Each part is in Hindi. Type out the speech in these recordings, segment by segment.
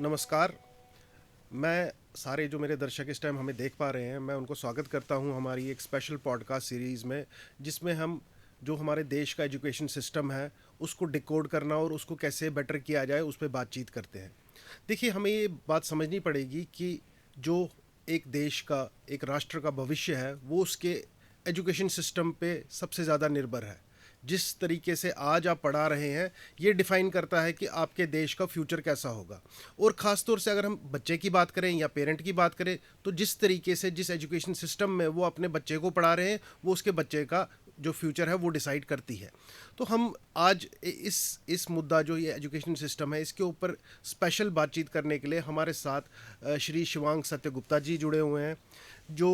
नमस्कार। मैं सारे जो मेरे दर्शक इस टाइम हमें देख पा रहे हैं, मैं उनको स्वागत करता हूं हमारी एक स्पेशल पॉडकास्ट सीरीज़ में, जिसमें हम जो हमारे देश का एजुकेशन सिस्टम है, उसको डिकोड करना और उसको कैसे बेटर किया जाए, उस पे बातचीत करते हैं। देखिए, हमें ये बात समझनी पड़ेगी कि जो एक देश का, एक राष्ट्र का भविष्य है, वो उसके एजुकेशन सिस्टम पे सबसे ज़्यादा निर्भर है। जिस तरीके से आज आप पढ़ा रहे हैं, ये डिफाइन करता है कि आपके देश का फ्यूचर कैसा होगा। और ख़ास तौर से अगर हम बच्चे की बात करें या पेरेंट की बात करें, तो जिस तरीके से जिस एजुकेशन सिस्टम में वो अपने बच्चे को पढ़ा रहे हैं, वो उसके बच्चे का जो फ्यूचर है वो डिसाइड करती है। तो हम आज इस मुद्दा जो ये एजुकेशन सिस्टम है, इसके ऊपर स्पेशल बातचीत करने के लिए हमारे साथ श्री शिवांग सत्यगुप्ता जी जुड़े हुए हैं, जो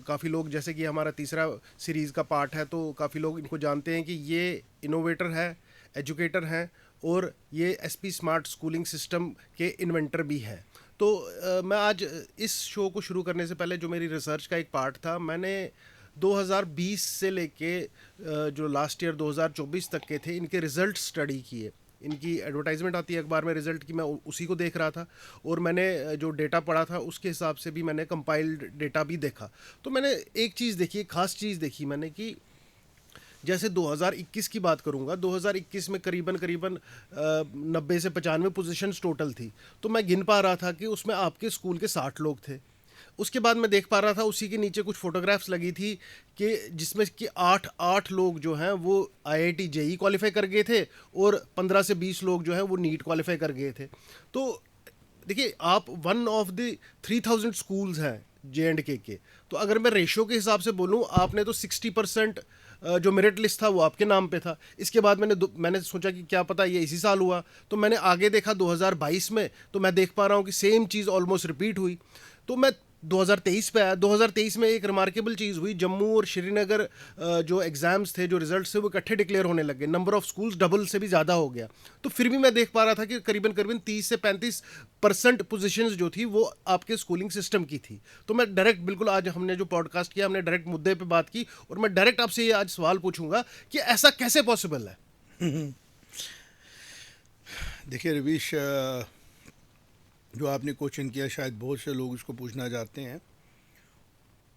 काफ़ी लोग, जैसे कि हमारा तीसरा सीरीज़ का पार्ट है, तो काफ़ी लोग इनको जानते हैं कि ये इनोवेटर है, एजुकेटर हैं, और ये एसपी स्मार्ट स्कूलिंग सिस्टम के इन्वेंटर भी हैं। तो मैं आज इस शो को शुरू करने से पहले, जो मेरी रिसर्च का एक पार्ट था, मैंने 2020 से लेके जो लास्ट ईयर 2024 तक के थे, इनके रिज़ल्ट स्टडी किए। इनकी एडवर्टाइजमेंट आती है अखबार में रिज़ल्ट की, मैं उसी को देख रहा था। और मैंने जो डेटा पढ़ा था, उसके हिसाब से भी मैंने कंपाइल्ड डेटा भी देखा। तो मैंने एक चीज़ देखी, एक ख़ास चीज़ देखी मैंने, कि जैसे 2021 की बात करूंगा, 2021 में करीबन करीबन 90 से 95 पोजीशंस टोटल थी। तो मैं गिन पा रहा था कि उसमें आपके स्कूल के 60 लोग थे। उसके बाद मैं देख पा रहा था, उसी के नीचे कुछ फोटोग्राफ्स लगी थी कि जिसमें कि आठ आठ लोग जो हैं वो आईआईटी जेई क्वालिफाई कर गए थे, और 15 से 20 लोग जो हैं वो नीट क्वालिफाई कर गए थे। तो देखिए, आप वन ऑफ द 3000 स्कूल्स हैं जे एंड के। तो अगर मैं रेशो के हिसाब से बोलूँ, आपने तो 60% जो मेरिट लिस्ट था वो आपके नाम पे था। इसके बाद मैंने सोचा कि क्या पता ये इसी साल हुआ। तो मैंने आगे देखा 2022 में, तो मैं देख पा रहा हूँ कि सेम चीज़ ऑलमोस्ट रिपीट हुई। तो मैं 2023 पे आया। 2023 में एक रिमार्केबल चीज़ हुई, जम्मू और श्रीनगर जो एग्ज़ाम्स थे, जो रिजल्ट्स थे, वो इकट्ठे डिक्लेयर होने लगे। नंबर ऑफ स्कूल्स डबल से भी ज़्यादा हो गया। तो फिर भी मैं देख पा रहा था कि करीबन करीबन 30 से 35% पोजीशंस जो थी वो आपके स्कूलिंग सिस्टम की थी। तो मैं डायरेक्ट, बिल्कुल आज हमने जो पॉडकास्ट किया, हमने डायरेक्ट मुद्दे पे बात की, और मैं डायरेक्ट आपसे ये आज सवाल पूछूंगा कि ऐसा कैसे पॉसिबल है। देखिए रवीश, जो आपने क्वेश्चन किया शायद बहुत से लोग इसको पूछना चाहते हैं,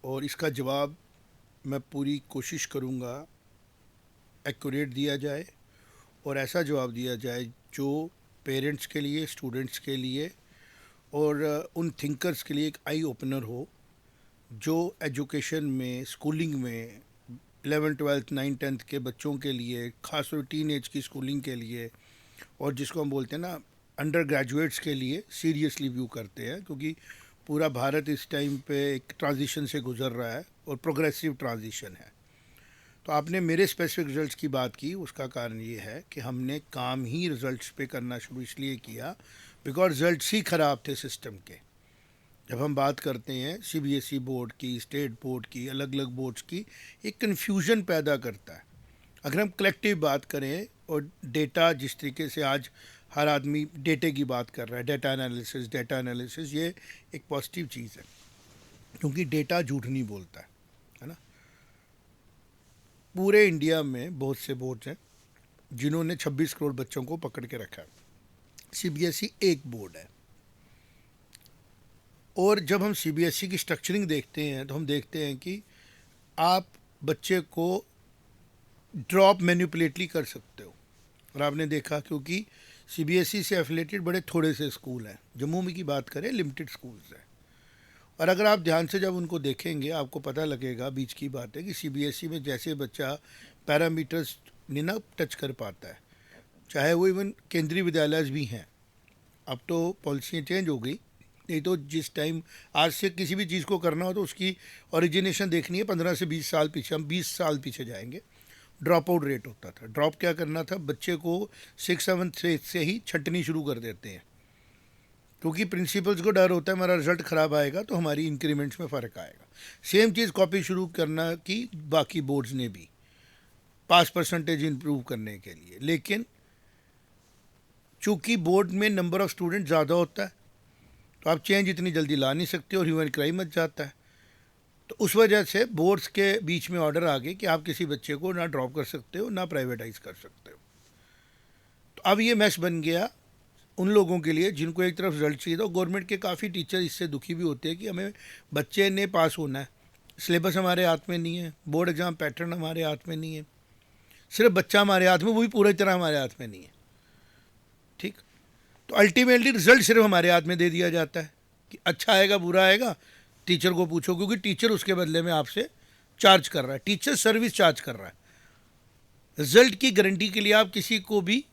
और इसका जवाब मैं पूरी कोशिश करूँगा एक्यूरेट दिया जाए, और ऐसा जवाब दिया जाए जो पेरेंट्स के लिए, स्टूडेंट्स के लिए और उन थिंकर्स के लिए एक आई ओपनर हो, जो एजुकेशन में, स्कूलिंग में 11th 12th 9th 10th के बच्चों के लिए, ख़ास तौर टीन एज की स्कूलिंग के लिए, और जिसको हम बोलते हैं ना अंडर ग्रेजुएट्स के लिए सीरियसली व्यू करते हैं, क्योंकि पूरा भारत इस टाइम पे एक ट्रांजिशन से गुजर रहा है और प्रोग्रेसिव ट्रांजिशन है। तो आपने मेरे स्पेसिफिक रिजल्ट्स की बात की, उसका कारण ये है कि हमने काम ही रिजल्ट्स पे करना शुरू इसलिए किया बिकॉज रिजल्ट्स ही ख़राब थे सिस्टम के। जब हम बात करते हैं सीबीएसई बोर्ड की, स्टेट बोर्ड की, अलग अलग बोर्ड्स की, एक कन्फ्यूजन पैदा करता है। अगर हम कलेक्टिव बात करें, और डेटा जिस तरीके से आज हर आदमी डेटे की बात कर रहा है, डेटा एनालिसिस ये एक पॉजिटिव चीज़ है, क्योंकि डेटा झूठ नहीं बोलता है ना। पूरे इंडिया में बहुत से बोर्ड्स हैं जिन्होंने 26 करोड़ बच्चों को पकड़ के रखा है। सीबीएसई एक बोर्ड है, और जब हम सीबीएसई की स्ट्रक्चरिंग देखते हैं तो हम देखते हैं कि आप बच्चे को ड्रॉप मैनिपुलेटली कर सकते हो। और आपने देखा, क्योंकि सीबीएसई से एफिलेटेड बड़े थोड़े से स्कूल हैं, जम्मू में की बात करें लिमिटेड स्कूल्स हैं, और अगर आप ध्यान से जब उनको देखेंगे आपको पता लगेगा, बीच की बात है, कि सीबीएसई में जैसे बच्चा पैरामीटर्स नहीं ना टच कर पाता है, चाहे वो इवन केंद्रीय विद्यालय भी हैं। अब तो पॉलिसियाँ चेंज हो गई, नहीं तो जिस टाइम आज से किसी भी चीज़ को करना हो तो उसकी ओरिजिनेशन देखनी है 15 से 20 साल पीछे, हम 20 साल पीछे जाएंगे। ड्रॉप आउट रेट होता था। ड्रॉप क्या करना था, बच्चे को 6 7 से ही छंटनी शुरू कर देते हैं, क्योंकि प्रिंसिपल्स को डर होता है हमारा रिजल्ट ख़राब आएगा तो हमारी इंक्रीमेंट्स में फ़र्क आएगा। सेम चीज़ कॉपी शुरू करना की बाकी बोर्ड्स ने भी, पास परसेंटेज इंप्रूव करने के लिए। लेकिन चूँकि बोर्ड में नंबर ऑफ़ स्टूडेंट ज़्यादा होता है, तो आप चेंज इतनी जल्दी ला नहीं सकते, और ह्यूमन क्राइम मच जाता है। तो उस वजह से बोर्ड्स के बीच में ऑर्डर आ गए कि आप किसी बच्चे को ना ड्रॉप कर सकते हो, ना प्राइवेटाइज कर सकते हो। तो अब ये मैश बन गया उन लोगों के लिए जिनको एक तरफ रिजल्ट चाहिए, तो गवर्नमेंट के काफ़ी टीचर इससे दुखी भी होते हैं कि हमें बच्चे ने पास होना है, सिलेबस हमारे हाथ में नहीं है, बोर्ड एग्ज़ाम पैटर्न हमारे हाथ में नहीं है, सिर्फ बच्चा हमारे हाथ में, वो भी पूरी तरह हमारे हाथ में नहीं है। ठीक, तो अल्टीमेटली रिजल्ट सिर्फ हमारे हाथ में दे दिया जाता है कि अच्छा आएगा बुरा आएगा टीचर को पूछो, क्योंकि टीचर उसके बदले में आपसे चार्ज कर रहा है, टीचर सर्विस चार्ज कर रहा है। रिजल्ट की गारंटी के लिए आप किसी को भी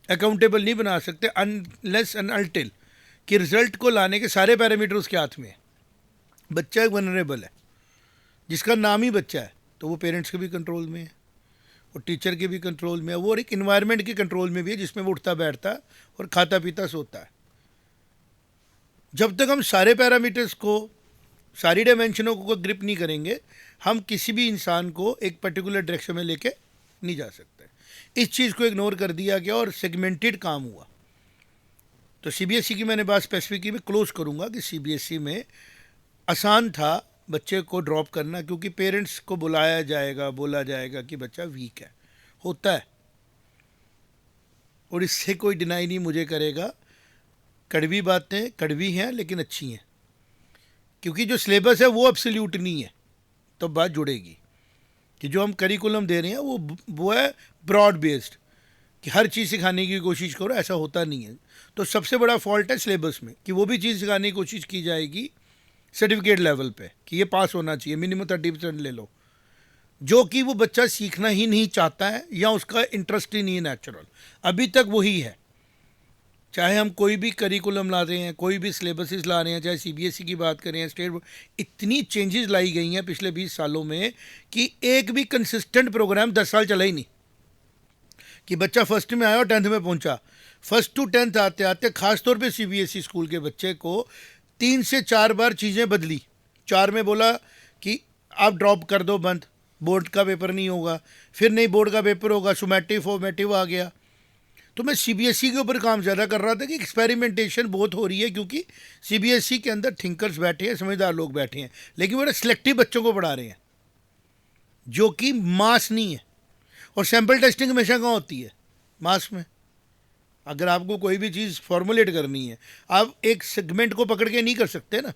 अकाउंटेबल नहीं बना सकते अनलेस एंड अनटिल कि रिजल्ट को लाने के सारे पैरामीटर उसके हाथ में है। बच्चा एक वनरेबल है, जिसका नाम ही बच्चा है, तो वो पेरेंट्स के भी कंट्रोल में है और टीचर के भी कंट्रोल में है, वो और एक इन्वायरमेंट के कंट्रोल में भी है जिसमें वो उठता बैठता है और खाता पीता सोता है। जब तक हम सारे पैरामीटर्स को, सारी डायमेंशनों को ग्रिप नहीं करेंगे, हम किसी भी इंसान को एक पर्टिकुलर डायरेक्शन में लेके नहीं जा सकते। इस चीज़ को इग्नोर कर दिया गया और सेगमेंटेड काम हुआ। तो सीबीएसई की मैंने बात स्पेसिफिकली में क्लोज करूंगा कि सीबीएसई में आसान था बच्चे को ड्रॉप करना, क्योंकि पेरेंट्स को बुलाया जाएगा, बोला जाएगा कि बच्चा वीक है, होता है, और इससे कोई डिनाई नहीं मुझे करेगा। कड़वी बातें कड़वी हैं लेकिन अच्छी हैं, क्योंकि जो सिलेबस है वो एब्सोल्यूट नहीं है, तो बात जुड़ेगी कि जो हम करिकुलम दे रहे हैं वो है ब्रॉड बेस्ड, कि हर चीज़ सिखाने की कोशिश करो, ऐसा होता नहीं है। तो सबसे बड़ा फॉल्ट है सिलेबस में कि वो भी चीज़ सिखाने की कोशिश की जाएगी सर्टिफिकेट लेवल पे कि ये पास होना चाहिए, मिनिमम 30% ले लो, जो कि वो बच्चा सीखना ही नहीं चाहता है या उसका इंटरेस्ट ही नहीं है नेचुरल। अभी तक वही है, चाहे हम कोई भी करिकुलम ला रहे हैं, कोई भी सिलेबसेस ला रहे हैं, चाहे सीबीएसई की बात करें, स्टेट बोर्ड, इतनी चेंजेस लाई गई हैं पिछले 20 सालों में कि एक भी कंसिस्टेंट प्रोग्राम 10 साल चला ही नहीं, कि बच्चा फर्स्ट में आया और 10th में पहुंचा। फर्स्ट टू 10th आते आते खासतौर पे सीबीएसई स्कूल के बच्चे को 3 से 4 बार चीज़ें बदली। 4 में बोला कि आप ड्रॉप कर दो, बंद, बोर्ड का पेपर नहीं होगा, फिर नहीं बोर्ड का पेपर होगा, सुमेटिव फॉर्मेटिव आ गया। तो मैं सीबीएसई के ऊपर काम ज़्यादा कर रहा था कि एक्सपेरिमेंटेशन बहुत हो रही है, क्योंकि सीबीएसई के अंदर थिंकर्स बैठे हैं, समझदार लोग बैठे हैं, लेकिन वो सिलेक्टिव बच्चों को पढ़ा रहे हैं जो कि मास नहीं है। और सैम्पल टेस्टिंग हमेशा कहाँ होती है? मास में। अगर आपको कोई भी चीज़ फॉर्मुलेट करनी है, आप एक सेगमेंट को पकड़ के नहीं कर सकते ना,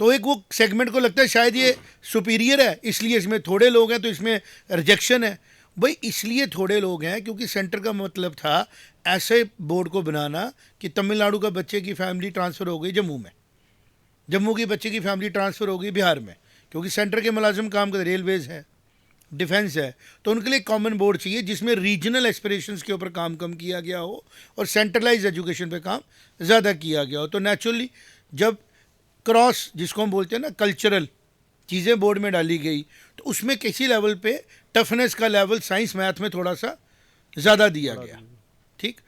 तो एक वो सेगमेंट को लगता है शायद ये सुपीरियर है, इसलिए इसमें थोड़े लोग हैं तो इसमें रिजेक्शन है। भाई इसलिए थोड़े लोग हैं क्योंकि सेंटर का मतलब था ऐसे बोर्ड को बनाना कि तमिलनाडु का बच्चे की फैमिली ट्रांसफ़र हो गई जम्मू में, जम्मू की बच्चे की फैमिली ट्रांसफ़र हो गई बिहार में, क्योंकि सेंटर के मुलाजिम काम कर, रेलवेज़ है, डिफेंस है, तो उनके लिए कॉमन बोर्ड चाहिए जिसमें रीजनल एस्पिरेशंस के ऊपर काम कम किया गया हो और सेंट्रलाइज एजुकेशन पे काम ज़्यादा किया गया हो। तो नेचुरली जब क्रॉस, जिसको हम बोलते हैं ना, कल्चरल चीज़ें बोर्ड में डाली गई, तो उसमें किसी लेवल पे टफनेस का लेवल साइंस मैथ में थोड़ा सा ज़्यादा दिया गया। ठीक,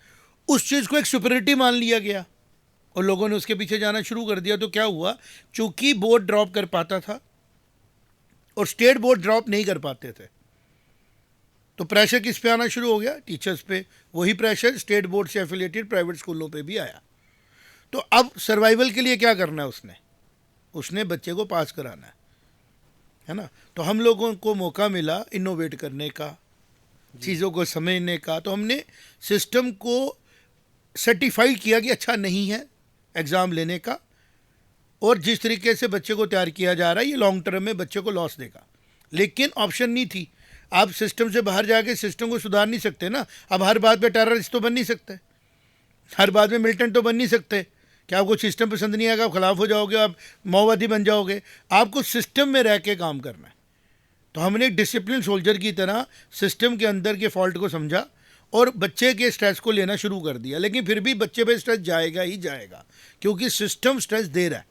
उस चीज़ को एक सुपरिटी मान लिया गया और लोगों ने उसके पीछे जाना शुरू कर दिया। तो क्या हुआ, चूंकि बोर्ड ड्रॉप कर पाता था और स्टेट बोर्ड ड्रॉप नहीं कर पाते थे, तो प्रेशर किस पे आना शुरू हो गया? टीचर्स पे। वही प्रेशर स्टेट बोर्ड से एफिलिएटेड प्राइवेट स्कूलों पे भी आया। तो अब सर्वाइवल के लिए क्या करना है उसने बच्चे को पास कराना है ना। तो हम लोगों को मौका मिला इनोवेट करने का, चीज़ों को समझने का। तो हमने सिस्टम को सर्टिफाइड किया कि अच्छा नहीं है एग्ज़ाम लेने का, और जिस तरीके से बच्चे को तैयार किया जा रहा है ये लॉन्ग टर्म में बच्चे को लॉस देगा। लेकिन ऑप्शन नहीं थी, आप सिस्टम से बाहर जाके सिस्टम को सुधार नहीं सकते ना। अब हर बात पे टेररिस्ट तो बन नहीं सकते, हर बात में मिलिटेंट तो बन नहीं सकते। क्या आपको सिस्टम पसंद नहीं आएगा, आप खिलाफ हो जाओगे, आप माओवादी बन जाओगे। आपको सिस्टम में रह के काम करना है। तो हमने एक डिसिप्लिन सोल्जर की तरह सिस्टम के अंदर के फॉल्ट को समझा और बच्चे के स्ट्रेस को लेना शुरू कर दिया। लेकिन फिर भी बच्चे पे स्ट्रेस जाएगा ही जाएगा, क्योंकि सिस्टम स्ट्रेस दे रहा है।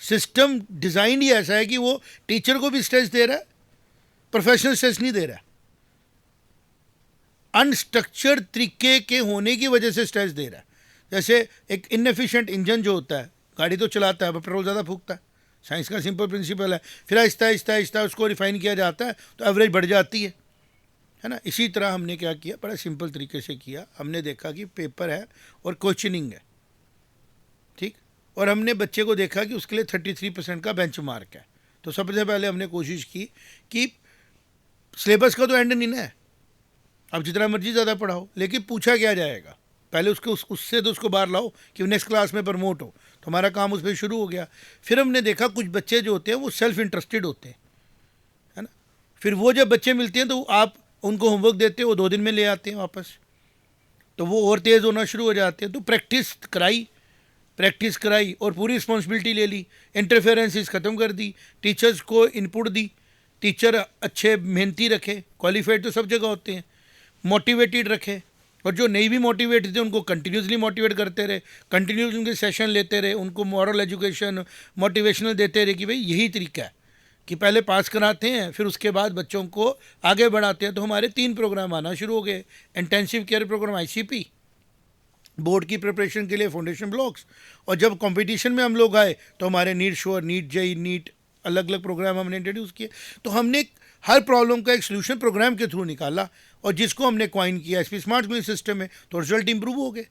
सिस्टम डिज़ाइन ही ऐसा है कि वो टीचर को भी स्ट्रेस दे रहा है, प्रोफेशनल स्ट्रेस नहीं दे रहा है। अनस्ट्रक्चर्ड तरीके के होने की वजह से स्ट्रेस दे रहा है। जैसे एक इनएफिशिएंट इंजन जो होता है, गाड़ी तो चलाता है पर पेट्रोल ज़्यादा फूकता है, साइंस का सिंपल प्रिंसिपल है। फिर आहिस्ता आहिस्ता आहिस्ता उसको रिफाइन किया जाता है तो एवरेज बढ़ जाती है ना। इसी तरह हमने क्या किया, बड़ा सिंपल तरीके से किया। हमने देखा कि पेपर है और क्वेश्चनिंग है, ठीक, और हमने बच्चे को देखा कि उसके लिए 33% का बेंच मार्क है। तो सबसे पहले हमने कोशिश की कि सिलेबस का तो एंड नहीं ना है, अब जितना मर्जी ज़्यादा पढ़ाओ, लेकिन पूछा क्या जाएगा पहले उससे तो उसको बाहर लाओ कि वो नेक्स्ट क्लास में प्रमोट हो, तो हमारा काम उस पर शुरू हो गया। फिर हमने देखा कुछ बच्चे जो होते हैं वो सेल्फ इंटरेस्टेड होते हैं, है ना। फिर वो जब बच्चे मिलते हैं तो आप उनको होमवर्क देते हो, वो 2 दिन में ले आते हैं वापस, तो वो और तेज़ होना शुरू हो जाते हैं। तो प्रैक्टिस कराई और पूरी रिस्पॉन्सिबिलिटी ले ली, इंटरफेरेंसेस ख़त्म कर दी, टीचर्स को इनपुट दी, टीचर अच्छे मेहनती रखे, क्वालिफाइड तो सब जगह होते हैं, मोटिवेटेड रखे, और जो नहीं भी मोटिवेटेड थे उनको कंटिन्यूसली मोटिवेट करते रहे, कंटिन्यूस उनके सेशन लेते रहे, उनको मॉरल एजुकेशन मोटिवेशनल देते रहे कि भाई यही तरीका है कि पहले पास कराते हैं फिर उसके बाद बच्चों को आगे बढ़ाते हैं। तो हमारे 3 प्रोग्राम आना शुरू हो गए, intensive care program ICP, board की प्रिपरेशन के लिए फाउंडेशन ब्लॉक्स, और जब कंपटीशन में हम लोग आए तो हमारे NEET sure, NEET JEE, NEET, अलग अलग प्रोग्राम हमने इंट्रोड्यूस किए। तो हमने हर प्रॉब्लम का एक सोल्यूशन प्रोग्राम के थ्रू निकाला, और जिसको हमने क्वाइन किया SP स्मार्ट स्कूलिंग सिस्टम में, तो रिजल्ट इंप्रूव हो गए।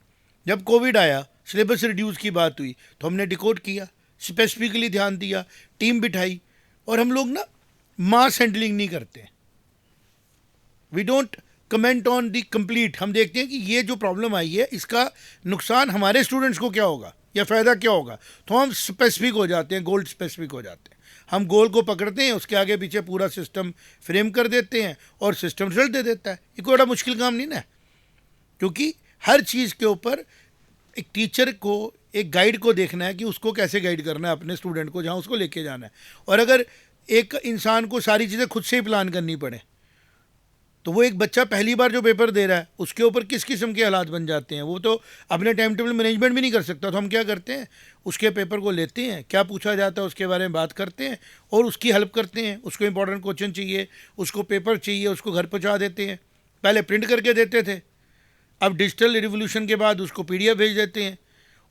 जब कोविड आया, सिलेबस रिड्यूस की बात हुई, तो हमने डिकोड किया, स्पेसिफिकली ध्यान दिया, टीम बिठाई, और हम लोग ना मास हैंडलिंग नहीं करते, we don't comment on the complete. हम देखते हैं कि ये जो प्रॉब्लम आई है इसका नुकसान हमारे स्टूडेंट्स को क्या होगा या फ़ायदा क्या होगा, तो हम स्पेसिफिक हो जाते हैं, गोल स्पेसिफिक हो जाते हैं। हम गोल को पकड़ते हैं, उसके आगे पीछे पूरा सिस्टम फ्रेम कर देते हैं और सिस्टम रिजल्ट दे देता है। ये कोई बड़ा मुश्किल काम नहीं ना, क्योंकि हर चीज़ के ऊपर एक टीचर को, एक गाइड को देखना है कि उसको कैसे गाइड करना है अपने स्टूडेंट को, जहाँ उसको लेके जाना है। और अगर एक इंसान को सारी चीज़ें खुद से ही प्लान करनी पड़े, तो वो एक बच्चा पहली बार जो पेपर दे रहा है उसके ऊपर किस किस्म के हालात बन जाते हैं, वो तो अपने टाइम टेबल मैनेजमेंट भी नहीं कर सकता। तो हम क्या करते हैं, उसके पेपर को लेते हैं, क्या पूछा जाता है उसके बारे में बात करते हैं और उसकी हेल्प करते हैं। उसको इंपॉर्टेंट क्वेश्चन चाहिए, उसको पेपर चाहिए, उसको घर पहुँचा देते हैं। पहले प्रिंट करके देते थे, अब डिजिटल रिवोल्यूशन के बाद उसको PDF भेज देते हैं,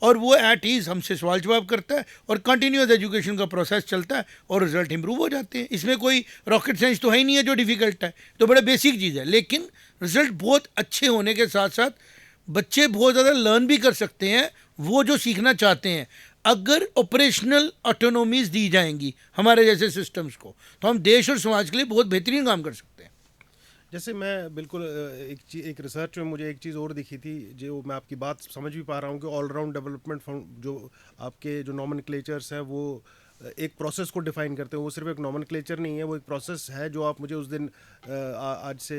और वो एट ईज़ हमसे सवाल जवाब करता है, और कंटिन्यूस एजुकेशन का प्रोसेस चलता है और रिजल्ट इंप्रूव हो जाते हैं। इसमें कोई रॉकेट साइंस तो है ही नहीं है जो डिफ़िकल्ट है, तो बड़ा बेसिक चीज़ है। लेकिन रिजल्ट बहुत अच्छे होने के साथ साथ बच्चे बहुत ज़्यादा लर्न भी कर सकते हैं वो जो सीखना चाहते हैं। अगर ऑपरेशनल ऑटोनोमीज़ दी जाएंगी हमारे जैसे सिस्टम्स को, तो हम देश और समाज के लिए बहुत बेहतरीन काम कर सकते हैं। जैसे मैं बिल्कुल एक रिसर्च में मुझे एक चीज़ और दिखी थी, जो मैं आपकी बात समझ भी पा रहा हूँ कि ऑलराउंड डेवलपमेंट जो आपके जो नॉमेनक्लेचर्स हैं वो एक प्रोसेस को डिफाइन करते हैं। वो सिर्फ एक नॉमेनक्लेचर नहीं है, वो एक प्रोसेस है। जो आप मुझे उस दिन आज से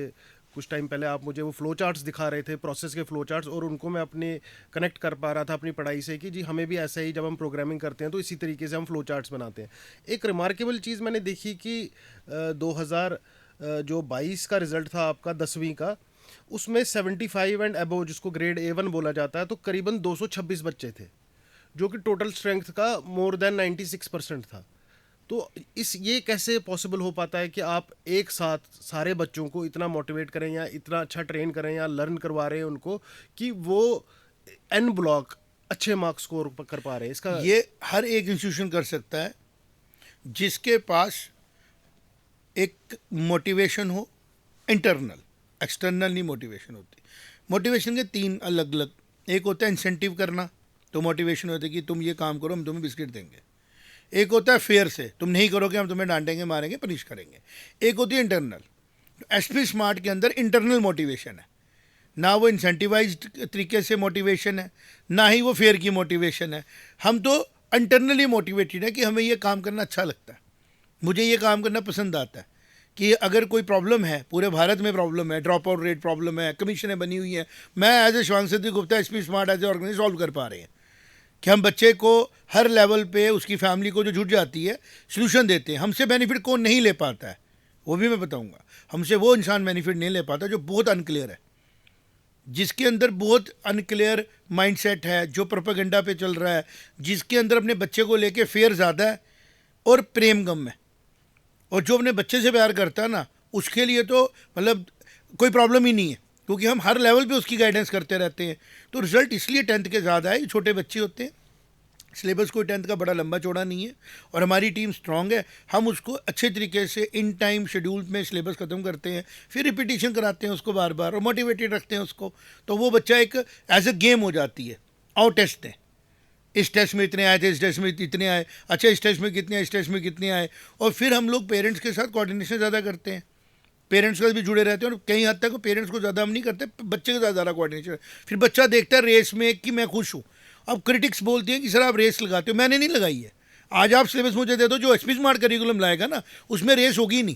कुछ टाइम पहले आप मुझे वो फ्लो चार्ट्स दिखा रहे थे, प्रोसेस के फ्लो चार्ट्स, और उनको मैं अपने कनेक्ट कर पा रहा था अपनी पढ़ाई से कि जी हमें भी ऐसा ही, जब हम प्रोग्रामिंग करते हैं तो इसी तरीके से हम फ्लो चार्ट्स बनाते हैं। एक रिमार्केबल चीज़ मैंने देखी कि 2022 का रिज़ल्ट था आपका 10वीं का, उसमें 75 एंड अबव, जिसको ग्रेड A1 बोला जाता है, तो करीबन 226 बच्चे थे, जो कि टोटल स्ट्रेंथ का मोर देन 96% था। तो ये कैसे पॉसिबल हो पाता है कि आप एक साथ सारे बच्चों को इतना मोटिवेट करें या इतना अच्छा ट्रेन करें या लर्न करवा रहे हैं उनको कि वो N ब्लॉक अच्छे मार्क्स स्कोर कर पा रहे हैं? इसका ये हर एक इंस्टीट्यूशन कर सकता है जिसके पास एक मोटिवेशन हो, इंटरनल, एक्सटर्नल नहीं मोटिवेशन होती। मोटिवेशन के 3 अलग अलग, एक होता है इंसेंटिव करना, तो मोटिवेशन होता है कि तुम ये काम करो हम तुम्हें बिस्किट देंगे। एक होता है फेयर से, तुम नहीं करोगे हम तुम्हें डांटेंगे, मारेंगे, पनिश करेंगे। एक होती है इंटरनल। SP स्मार्ट के अंदर इंटरनल मोटिवेशन है, ना वो इंसेंटिवाइज्ड तरीके से मोटिवेशन है, ना ही वो फेयर की मोटिवेशन है। हम तो इंटरनली मोटिवेटेड है कि हमें ये काम करना अच्छा लगता है, मुझे ये काम करना पसंद आता है। कि अगर कोई प्रॉब्लम है, पूरे भारत में प्रॉब्लम है, ड्रॉप आउट रेट प्रॉब्लम है, कमीशनें बनी हुई हैं, मैं as a Shivang Siddhi Gupta SP smart as a organise solve कर पा रहे हैं कि हम बच्चे को हर लेवल पे, उसकी फैमिली को जो जुट जाती है, सोल्यूशन देते हैं। हमसे बेनिफिट कौन नहीं ले पाता है वो भी मैं बताऊंगा। हमसे वो इंसान बेनिफिट नहीं ले पाता जो बहुत अनक्लियर है, जिसके अंदर बहुत अनक्लियर माइंडसेट है, जो प्रोपेगेंडा पे चल रहा है, जिसके अंदर अपने बच्चे को लेके फेयर ज़्यादा है और प्रेम कम है। और जो अपने बच्चे से प्यार करता है ना, उसके लिए तो मतलब कोई प्रॉब्लम ही नहीं है, क्योंकि हम हर लेवल पे उसकी गाइडेंस करते रहते हैं। तो रिजल्ट इसलिए 10th के ज़्यादा है, छोटे बच्चे होते हैं, सिलेबस कोई 10th का बड़ा लंबा चौड़ा नहीं है, और हमारी टीम स्ट्रांग है। हम उसको अच्छे तरीके से इन टाइम शेड्यूल में सिलेबस ख़त्म करते हैं, फिर रिपीटिशन कराते हैं उसको बार बार, और मोटिवेटेड रखते हैं उसको। तो वो बच्चा एक एज ए गेम हो जाती है। आओ टेस्ट दें, इस टेस्ट में इतने आए थे, इस टेस्ट में इतने आए, अच्छा इस टेस्ट में कितने आए, इस टेस्ट में कितने आए। और फिर हम लोग पेरेंट्स के साथ कोऑर्डिनेशन ज़्यादा करते हैं पेरेंट्स के साथ भी जुड़े रहते हैं, और कई हद तक पेरेंट्स को ज़्यादा हम नहीं करते, बच्चे के साथ ज़्यादा कोऑर्डिनेशन। फिर बच्चा देखता है रेस में कि मैं खुश हूँ। अब क्रिटिक्स बोलते हैं कि सर आप रेस लगाते हो, मैंने नहीं लगाई है। आज आप सिलेबस मुझे दे दो, जो एसपी स्मार्ट करिकुलम लाएगा ना उसमें रेस होगी नहीं।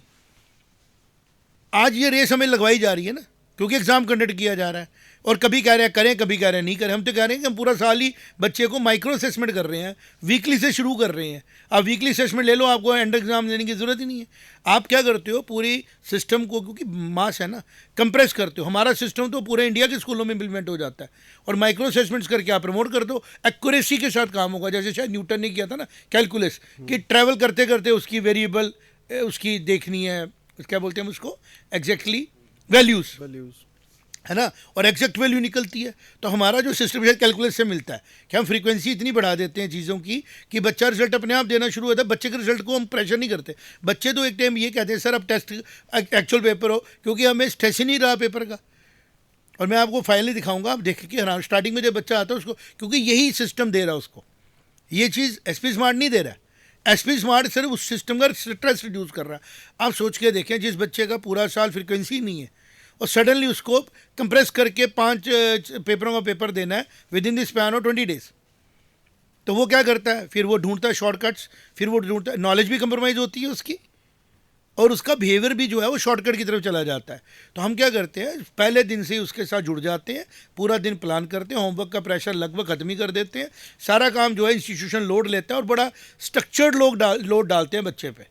आज ये रेस हमें लगवाई जा रही है ना, क्योंकि एग्ज़ाम कंडक्ट किया जा रहा है, और कभी कह रहे हैं करें, कभी कह रहे हैं नहीं करें। हम तो कह रहे हैं कि हम पूरा साल ही बच्चे को माइक्रो असेसमेंट कर रहे हैं, वीकली से शुरू कर रहे हैं। आप वीकली असेसमेंट ले लो, आपको एंड एग्जाम लेने की ज़रूरत ही नहीं है। आप क्या करते हो, पूरी सिस्टम को, क्योंकि मास है ना, कंप्रेस करते हो। हमारा सिस्टम तो पूरे इंडिया के स्कूलों में इम्प्लीमेंट हो जाता है, और माइक्रो असेसमेंट्स करके आप प्रमोट कर दो, एक्यूरेसी के साथ काम होगा। जैसे शायद न्यूटन ने किया था ना कैलकुलस, कि ट्रैवल करते करते उसकी वेरिएबल उसकी देखनी है, क्या बोलते हैं हम उसको, एग्जैक्टली वैल्यूज़, है ना, और एग्जैक्ट वैल्यू निकलती है। तो हमारा जो सिस्टम है कैलकुलस से मिलता है कि हम फ्रीक्वेंसी इतनी बढ़ा देते हैं चीज़ों की कि बच्चा रिजल्ट अपने आप देना शुरू होता है। बच्चे के रिजल्ट को हम प्रेशर नहीं करते। बच्चे तो एक टाइम ये कहते हैं सर अब टेस्ट एक्चुअल पेपर हो, क्योंकि हमें स्ट्रेस ही नहीं रहा पेपर का। और मैं आपको फाइनली दिखाऊंगा, आप देखें कि हाँ स्टार्टिंग में जब बच्चा आता है उसको, क्योंकि यही सिस्टम दे रहा है उसको, ये चीज़ एसपी स्मार्ट नहीं दे रहा है। एसपी स्मार्ट सिर्फ उस सिस्टम का स्ट्रेस रिड्यूस कर रहा है। आप सोच के देखें, जिस बच्चे का पूरा साल फ्रिक्वेंसी नहीं है और सडनली उसको कंप्रेस करके 5 पेपरों का पेपर देना है with in the span of 20 days, तो वो क्या करता है, फिर वो ढूंढता है शॉर्टकट्स, फिर वो ढूंढता है, नॉलेज भी कंप्रोमाइज़ होती है उसकी, और उसका बिहेवियर भी जो है वो शॉर्टकट की तरफ चला जाता है। तो हम क्या करते हैं, पहले दिन से ही उसके साथ जुड़ जाते हैं, पूरा दिन प्लान करते हैं, होमवर्क का प्रेशर लगभग ख़त्म ही कर देते हैं, सारा काम जो है इंस्टीट्यूशन लोड लेता है, और बड़ा स्ट्रक्चर्ड लोड डालते हैं बच्चे पे।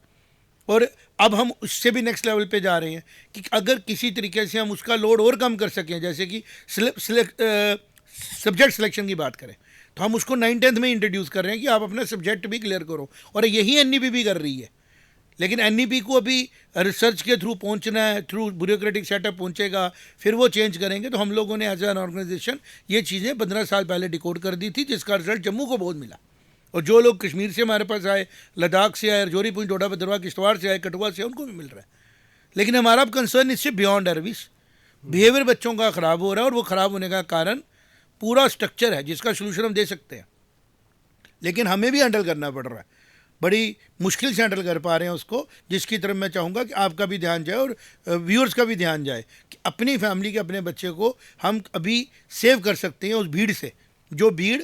और अब हम उससे भी नेक्स्ट लेवल पे जा रहे हैं कि अगर किसी तरीके से हम उसका लोड और कम कर सकें, जैसे कि सब्जेक्ट सिलेक्शन की बात करें, तो हम उसको 9th-10th में इंट्रोड्यूस कर रहे हैं कि आप अपना सब्जेक्ट भी क्लियर करो, और यही एनईपी भी कर रही है। लेकिन एनईपी को अभी रिसर्च के थ्रू पहुंचना है, थ्रू ब्यूरोक्रेटिक सेटअप पहुंचेगा, फिर वो चेंज करेंगे। तो हम लोगों ने एज एन ऑर्गेनाइजेशन ये चीज़ें 15 साल पहले डिकोड कर दी थी, जिसका रिजल्ट जम्मू को बहुत मिला। और जो लोग कश्मीर से हमारे पास आए, लद्दाख से आए, रजौरी पुंछ डोडा भद्रवाह किश्तवाड़ से आए, कठुआ से, उनको भी मिल रहा है। लेकिन हमारा अब कंसर्न इससे बियॉन्ड सर्विस, बिहेवियर बच्चों का ख़राब हो रहा है, और वो ख़राब होने का कारण पूरा स्ट्रक्चर है जिसका सोल्यूशन हम दे सकते हैं, लेकिन हमें भी हैंडल करना पड़ रहा है। बड़ी मुश्किल से हैंडल कर पा रहे हैं उसको, जिसकी तरफ मैं चाहूँगा कि आपका भी ध्यान जाए और व्यूअर्स का भी ध्यान जाए कि अपनी फैमिली के, अपने बच्चे को हम अभी सेव कर सकते हैं उस भीड़ से, जो भीड़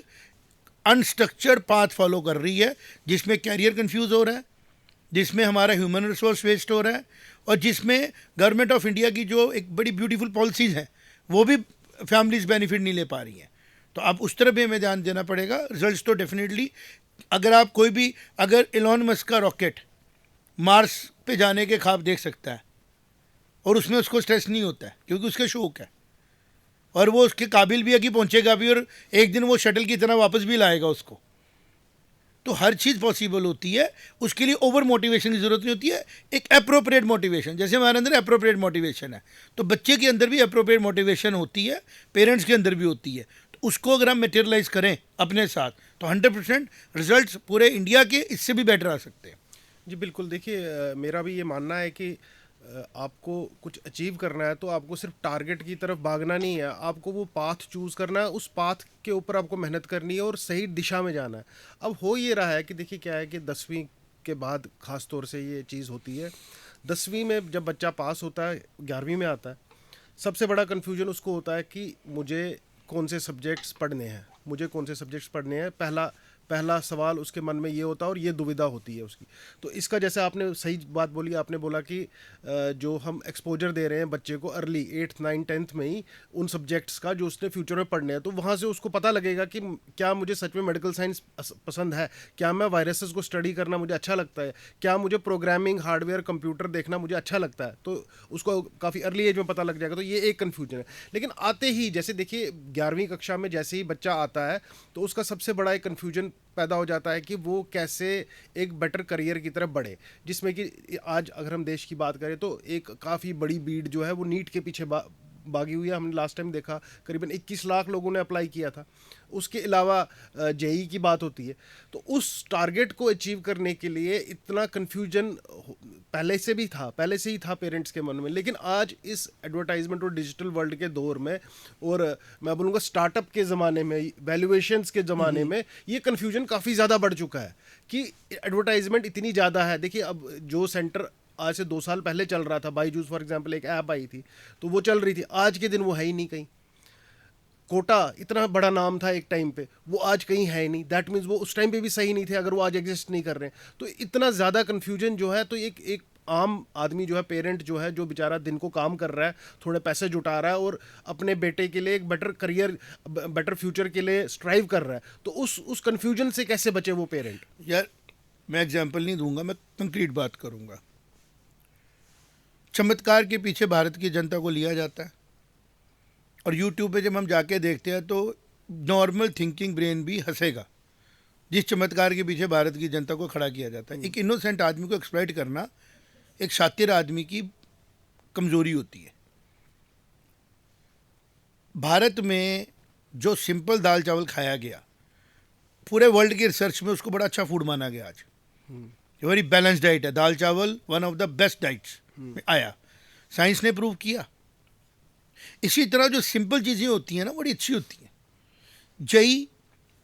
अनस्ट्रक्चर्ड पाथ फॉलो कर रही है, जिसमें कैरियर कंफ्यूज हो रहा है, जिसमें हमारा ह्यूमन रिसोर्स वेस्ट हो रहा है, और जिसमें गवर्नमेंट ऑफ इंडिया की जो एक बड़ी ब्यूटीफुल पॉलिसीज़ हैं वो भी फैमिलीज बेनिफिट नहीं ले पा रही हैं। तो आप उस तरफ भी हमें ध्यान देना पड़ेगा। रिजल्ट्स तो डेफिनेटली, अगर आप कोई भी, अगर एलोन मस्क का रॉकेट मार्स पे जाने के ख्वाब देख सकता है और उसमें उसको स्ट्रेस नहीं होता है क्योंकि उसके शौक है, और वो उसके काबिल भी है कि पहुंचेगा भी, और एक दिन वो शटल की तरह वापस भी लाएगा उसको। तो हर चीज़ पॉसिबल होती है, उसके लिए ओवर मोटिवेशन की ज़रूरत नहीं होती है, एक अप्रोप्रिएट मोटिवेशन, जैसे हमारे अंदर अप्रोप्रिएट मोटिवेशन है, तो बच्चे के अंदर भी अप्रोप्रिएट मोटिवेशन होती है, पेरेंट्स के अंदर भी होती है। तो उसको अगर हम मटेरियलाइज करें अपने साथ, तो 100% रिजल्ट्स पूरे इंडिया के इससे भी बेटर आ सकते हैं। जी बिल्कुल। देखिए मेरा भी ये मानना है कि आपको कुछ अचीव करना है तो आपको सिर्फ टारगेट की तरफ भागना नहीं है, आपको वो पाथ चूज़ करना है, उस पाथ के ऊपर आपको मेहनत करनी है और सही दिशा में जाना है। अब हो ये रहा है कि देखिए क्या है कि 10वीं के बाद ख़ास तौर से ये चीज़ होती है। 10वीं में जब बच्चा पास होता है, 11वीं में आता है, सबसे बड़ा कन्फ्यूजन उसको होता है कि मुझे कौन से सब्जेक्ट्स पढ़ने हैं, मुझे कौन से सब्जेक्ट्स पढ़ने हैं। पहला पहला सवाल उसके मन में ये होता है और ये दुविधा होती है उसकी। तो इसका जैसे आपने सही बात बोली, आपने बोला कि जो हम एक्सपोजर दे रहे हैं बच्चे को अर्ली 8th 9th 10th में ही उन सब्जेक्ट्स का जो उसने फ्यूचर में पढ़ने हैं, तो वहाँ से उसको पता लगेगा कि क्या मुझे सच में मेडिकल साइंस पसंद है, क्या मैं वायरसेस को स्टडी करना मुझे अच्छा लगता है, क्या मुझे प्रोग्रामिंग हार्डवेयर कंप्यूटर देखना मुझे अच्छा लगता है। तो उसको काफ़ी अर्ली एज में पता लग जाएगा। तो ये एक कन्फ्यूजन है। लेकिन आते ही जैसे देखिए 11वीं कक्षा में जैसे ही बच्चा आता है तो उसका सबसे बड़ा एक कन्फ्यूजन पैदा हो जाता है कि वो कैसे एक बेटर करियर की तरफ बढ़े, जिसमें कि आज अगर हम देश की बात करें तो एक काफ़ी बड़ी भीड़ जो है वो नीट के पीछे भागी हुई है। हमने लास्ट टाइम देखा करीबन 21 लाख लोगों ने अप्लाई किया था। उसके अलावा जेई की बात होती है। तो उस टारगेट को अचीव करने के लिए इतना कन्फ्यूजन पहले से ही था पेरेंट्स के मन में। लेकिन आज इस एडवर्टाइजमेंट और डिजिटल वर्ल्ड के दौर में, और मैं बोलूँगा स्टार्टअप के ज़माने में, वैल्यूएशंस के ज़माने में, ये कन्फ्यूजन काफ़ी ज़्यादा बढ़ चुका है कि एडवर्टाइजमेंट इतनी ज़्यादा है। देखिए अब जो सेंटर आज से 2 साल पहले चल रहा था, बाईजूस फॉर एग्जांपल एक ऐप आई थी तो वो चल रही थी, आज के दिन वो है ही नहीं कहीं। कोटा इतना बड़ा नाम था एक टाइम पे, वो आज कहीं है ही नहीं। दैट मीन्स वो उस टाइम पे भी सही नहीं थे अगर वो आज एग्जिस्ट नहीं कर रहे हैं। तो इतना ज़्यादा कन्फ्यूजन जो है, तो एक एक आम आदमी जो है, पेरेंट जो है, जो बेचारा दिन को काम कर रहा है, थोड़े पैसे जुटा रहा है और अपने बेटे के लिए एक बेटर करियर, बेटर फ्यूचर के लिए स्ट्राइव कर रहा है, तो उस कन्फ्यूजन से कैसे बचे वो पेरेंट? यार मैं एग्जांपल नहीं दूंगा, मैं कंक्रीट बात करूंगा। चमत्कार के पीछे भारत की जनता को लिया जाता है और यूट्यूब पे जब हम जाके देखते हैं तो नॉर्मल थिंकिंग ब्रेन भी हंसेगा जिस चमत्कार के पीछे भारत की जनता को खड़ा किया जाता है। एक इनोसेंट आदमी को एक्सप्लॉइट करना एक शातिर आदमी की कमजोरी होती है। भारत में जो सिंपल दाल चावल खाया गया, पूरे वर्ल्ड की रिसर्च में उसको बड़ा अच्छा फूड माना गया। आज वेरी बैलेंस डाइट है, दाल चावल one of the best diets में आया, साइंस ने प्रूव किया। इसी तरह जो सिंपल चीज़ें होती हैं ना, बड़ी अच्छी होती हैं। जेई,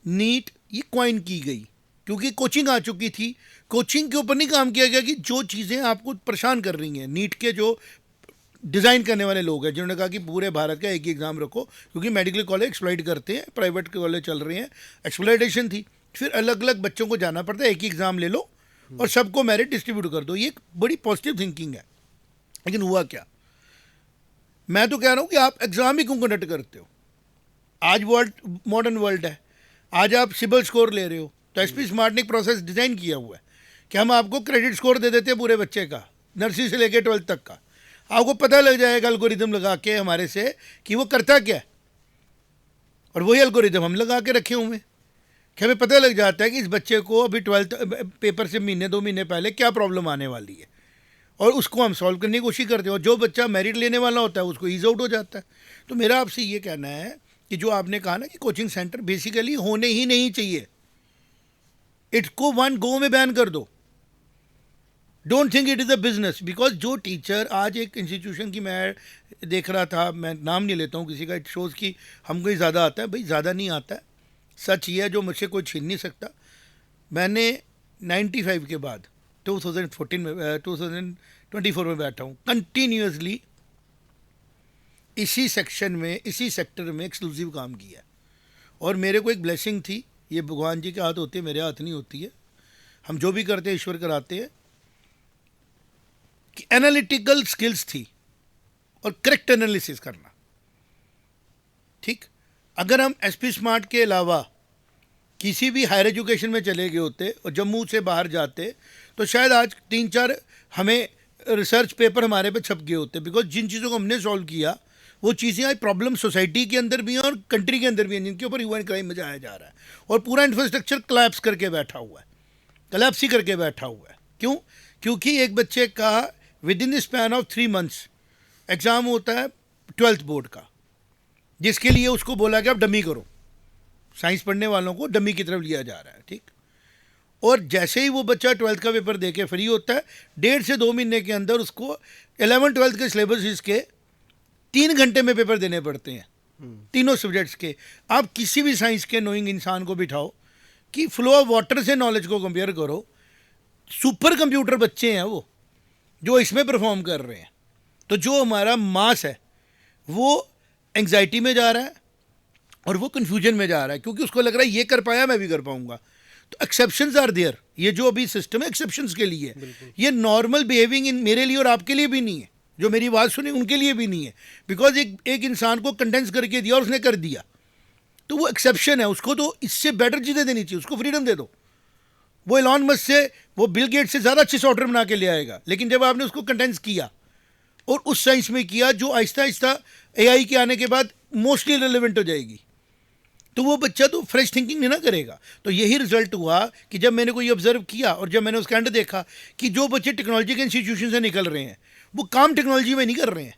नीट ये क्वाइन की गई क्योंकि कोचिंग आ चुकी थी। कोचिंग के ऊपर नहीं काम किया गया कि जो चीज़ें आपको परेशान कर रही हैं। नीट के जो डिज़ाइन करने वाले लोग हैं जिन्होंने कहा कि पूरे भारत का एक ही एग्ज़ाम रखो क्योंकि मेडिकल कॉलेज एक्सप्लॉइट करते हैं, प्राइवेट कॉलेज चल रहे हैं, एक्सप्लॉइटेशन थी। फिर अलग अलग बच्चों को जाना पड़ता है, एक ही एग्ज़ाम ले लो और सबको मेरिट डिस्ट्रीब्यूट कर दो। ये एक बड़ी पॉजिटिव थिंकिंग है। लेकिन हुआ क्या, मैं तो कह रहा हूँ कि आप एग्ज़ाम ही क्यों कंडक्ट करते हो? आज वर्ल्ड मॉडर्न वर्ल्ड है, आज आप सिबिल स्कोर ले रहे हो, तो एसपी स्मार्ट ने एक प्रोसेस डिज़ाइन किया हुआ है कि हम आपको क्रेडिट स्कोर दे देते हैं पूरे बच्चे का, नर्सरी से लेकर 12th तक का। आपको पता लग जाएगा एल्गोरिदम लगा के हमारे से कि वो करता क्या है, और वही एल्गोरिदम हम लगा के रखे हुए हैं कि हमें पता लग जाता है कि इस बच्चे को अभी 12th पेपर से महीने 2 महीने पहले क्या प्रॉब्लम आने वाली है, और उसको हम सॉल्व करने की कोशिश करते हैं। और जो बच्चा मेरिट लेने वाला होता है उसको ईज आउट हो जाता है। तो मेरा आपसे ये कहना है कि जो आपने कहा ना कि कोचिंग सेंटर बेसिकली होने ही नहीं चाहिए, इसको वन गो में बैन कर दो। Don't think it is a business. Because जो टीचर आज एक इंस्टीट्यूशन की मैं देख रहा था, मैं नाम नहीं लेता हूँ किसी का, इट शोज़ कि हमको ही ज़्यादा आता है। भाई ज़्यादा नहीं आता है, सच ये है जो मुझसे कोई छीन नहीं सकता। मैंने 95 के बाद 2014 में 2024 में बैठा हूँ कंटिन्यूसली इसी सेक्शन में, इसी सेक्टर में एक्सक्लूसिव काम किया। और मेरे को एक ब्लेसिंग थी, ये भगवान जी के हाथ होती है, मेरे हाथ नहीं होती है। हम जो भी करते हैं ईश्वर कराते हैं, कि एनालिटिकल स्किल्स थी और करेक्ट एनालिसिस करना। ठीक, अगर हम एसपी स्मार्ट के अलावा किसी भी हायर एजुकेशन में चले गए होते और जम्मू से बाहर जाते तो शायद आज 3-4 हमें रिसर्च पेपर हमारे पे छप गए होते। बिकॉज जिन चीज़ों को हमने सॉल्व किया वो चीज़ें आज प्रॉब्लम सोसाइटी के अंदर भी हैं और कंट्री के अंदर भी हैं, जिनके ऊपर ह्यूमन क्राइम में जाया जा रहा है। और पूरा इंफ्रास्ट्रक्चर कोलैप्स करके बैठा हुआ है, कोलैप्स ही करके बैठा हुआ है। क्यों? क्योंकि एक बच्चे का with in the span of 3 months exam होता है 12th बोर्ड का, जिसके लिए उसको बोला कि आप डमी करो। साइंस पढ़ने वालों को डमी की तरफ लिया जा रहा है। ठीक, और जैसे ही वो बच्चा 12th का पेपर दे के फ्री होता है, 1.5 से 2 महीने के अंदर उसको 11th-12th के सिलेबस के 3 घंटे में पेपर देने पड़ते हैं, तीनों सब्जेक्ट्स के। आप किसी भी साइंस के नोइंग इंसान को बिठाओ कि फ्लो ऑफ वाटर से नॉलेज को कंपेयर करो, सुपर कंप्यूटर बच्चे हैं वो जो इसमें परफॉर्म कर रहे हैं। तो जो हमारा मास है वो एंग्जाइटी में जा रहा है और वो कन्फ्यूजन में जा रहा है, क्योंकि उसको लग रहा है ये कर पाया मैं भी कर पाऊंगा। तो एक्सेप्शंस आर देयर। ये जो अभी सिस्टम है एक्सेप्शंस के लिए, ये नॉर्मल बिहेविंग इन मेरे लिए और आपके लिए भी नहीं है, जो मेरी बात सुनी उनके लिए भी नहीं है। बिकॉज एक इंसान को कंडेंस करके दिया और उसने कर दिया, तो वो एक्सेप्शन है। उसको तो इससे बेटर चीज़ें देनी चाहिए, उसको फ्रीडम दे दो। वो एलॉन मस्क से, वो बिल गेट्स से ज़्यादा अच्छे सॉफ्टवेयर बना के ले आएगा। लेकिन जब आपने उसको कंडेंस किया और उस साइंस में किया जो आहिस्ता आहिस्ता एआई के आने के बाद मोस्टली रिलेवेंट हो जाएगी, तो वो बच्चा तो फ्रेश थिंकिंग नहीं ना करेगा। तो यही रिजल्ट हुआ कि जब मैंने कोई ऑब्जर्व किया और जब मैंने उसका एंड देखा कि जो बच्चे टेक्नोलॉजी के इंस्टीट्यूशन से निकल रहे हैं वो काम टेक्नोलॉजी में नहीं कर रहे हैं,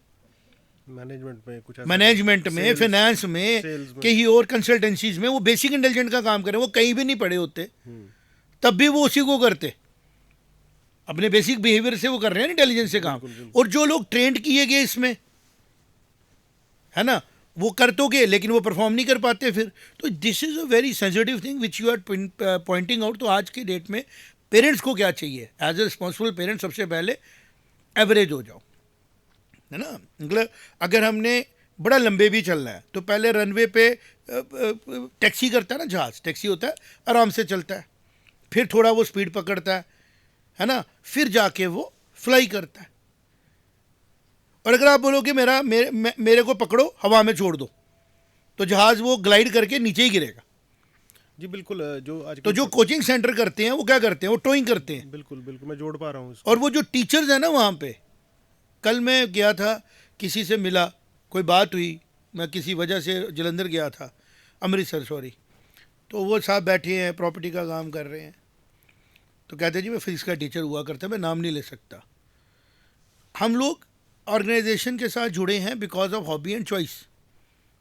मैनेजमेंट में, कुछ मैनेजमेंट में, फाइनेंस में, कहीं और कंसल्टेंसीज में, वो बेसिक इंटेलिजेंट का काम करें। वो कहीं भी नहीं पढ़े होते, तब भी वो उसी को करते, अपने बेसिक बिहेवियर से वो कर रहे हैं इंटेलिजेंस से काम। और जो लोग ट्रेंड किए गए इसमें, है ना, वो कर तो गए लेकिन वो परफॉर्म नहीं कर पाते फिर। तो this is a very sensitive thing which you are pointing out. तो आज के डेट में पेरेंट्स को क्या चाहिए? एज ए रिस्पॉन्सिबल पेरेंट सबसे पहले एवरेज हो जाओ, है ना। मतलब अगर हमने बड़ा लंबे भी चलना है तो पहले रनवे पे टैक्सी करता है ना, जहाज टैक्सी होता है, आराम से चलता है, फिर थोड़ा वो स्पीड पकड़ता है ना, फिर जाके वो फ्लाई करता है। और अगर आप बोलो कि मेरे को पकड़ो, हवा में छोड़ दो, तो जहाज वो ग्लाइड करके नीचे ही गिरेगा। जी बिल्कुल, जो तो आजकल जो कोचिंग सेंटर करते हैं वो क्या करते हैं, वो टोइंग करते हैं। बिल्कुल बिल्कुल मैं जोड़ पा रहा हूँ और इसको। वो जो टीचर्स हैं ना वहाँ पे, कल मैं गया था, किसी से मिला, कोई बात हुई, मैं किसी वजह से जलंधर गया था, अमृतसर सॉरी, तो वो साहब बैठे हैं, प्रॉपर्टी का काम कर रहे हैं, तो कहते जी मैं फिजिक्स का टीचर हुआ करता, मैं नाम नहीं ले सकता। हम लोग ऑर्गेनाइजेशन के साथ जुड़े हैं because of hobby and choice,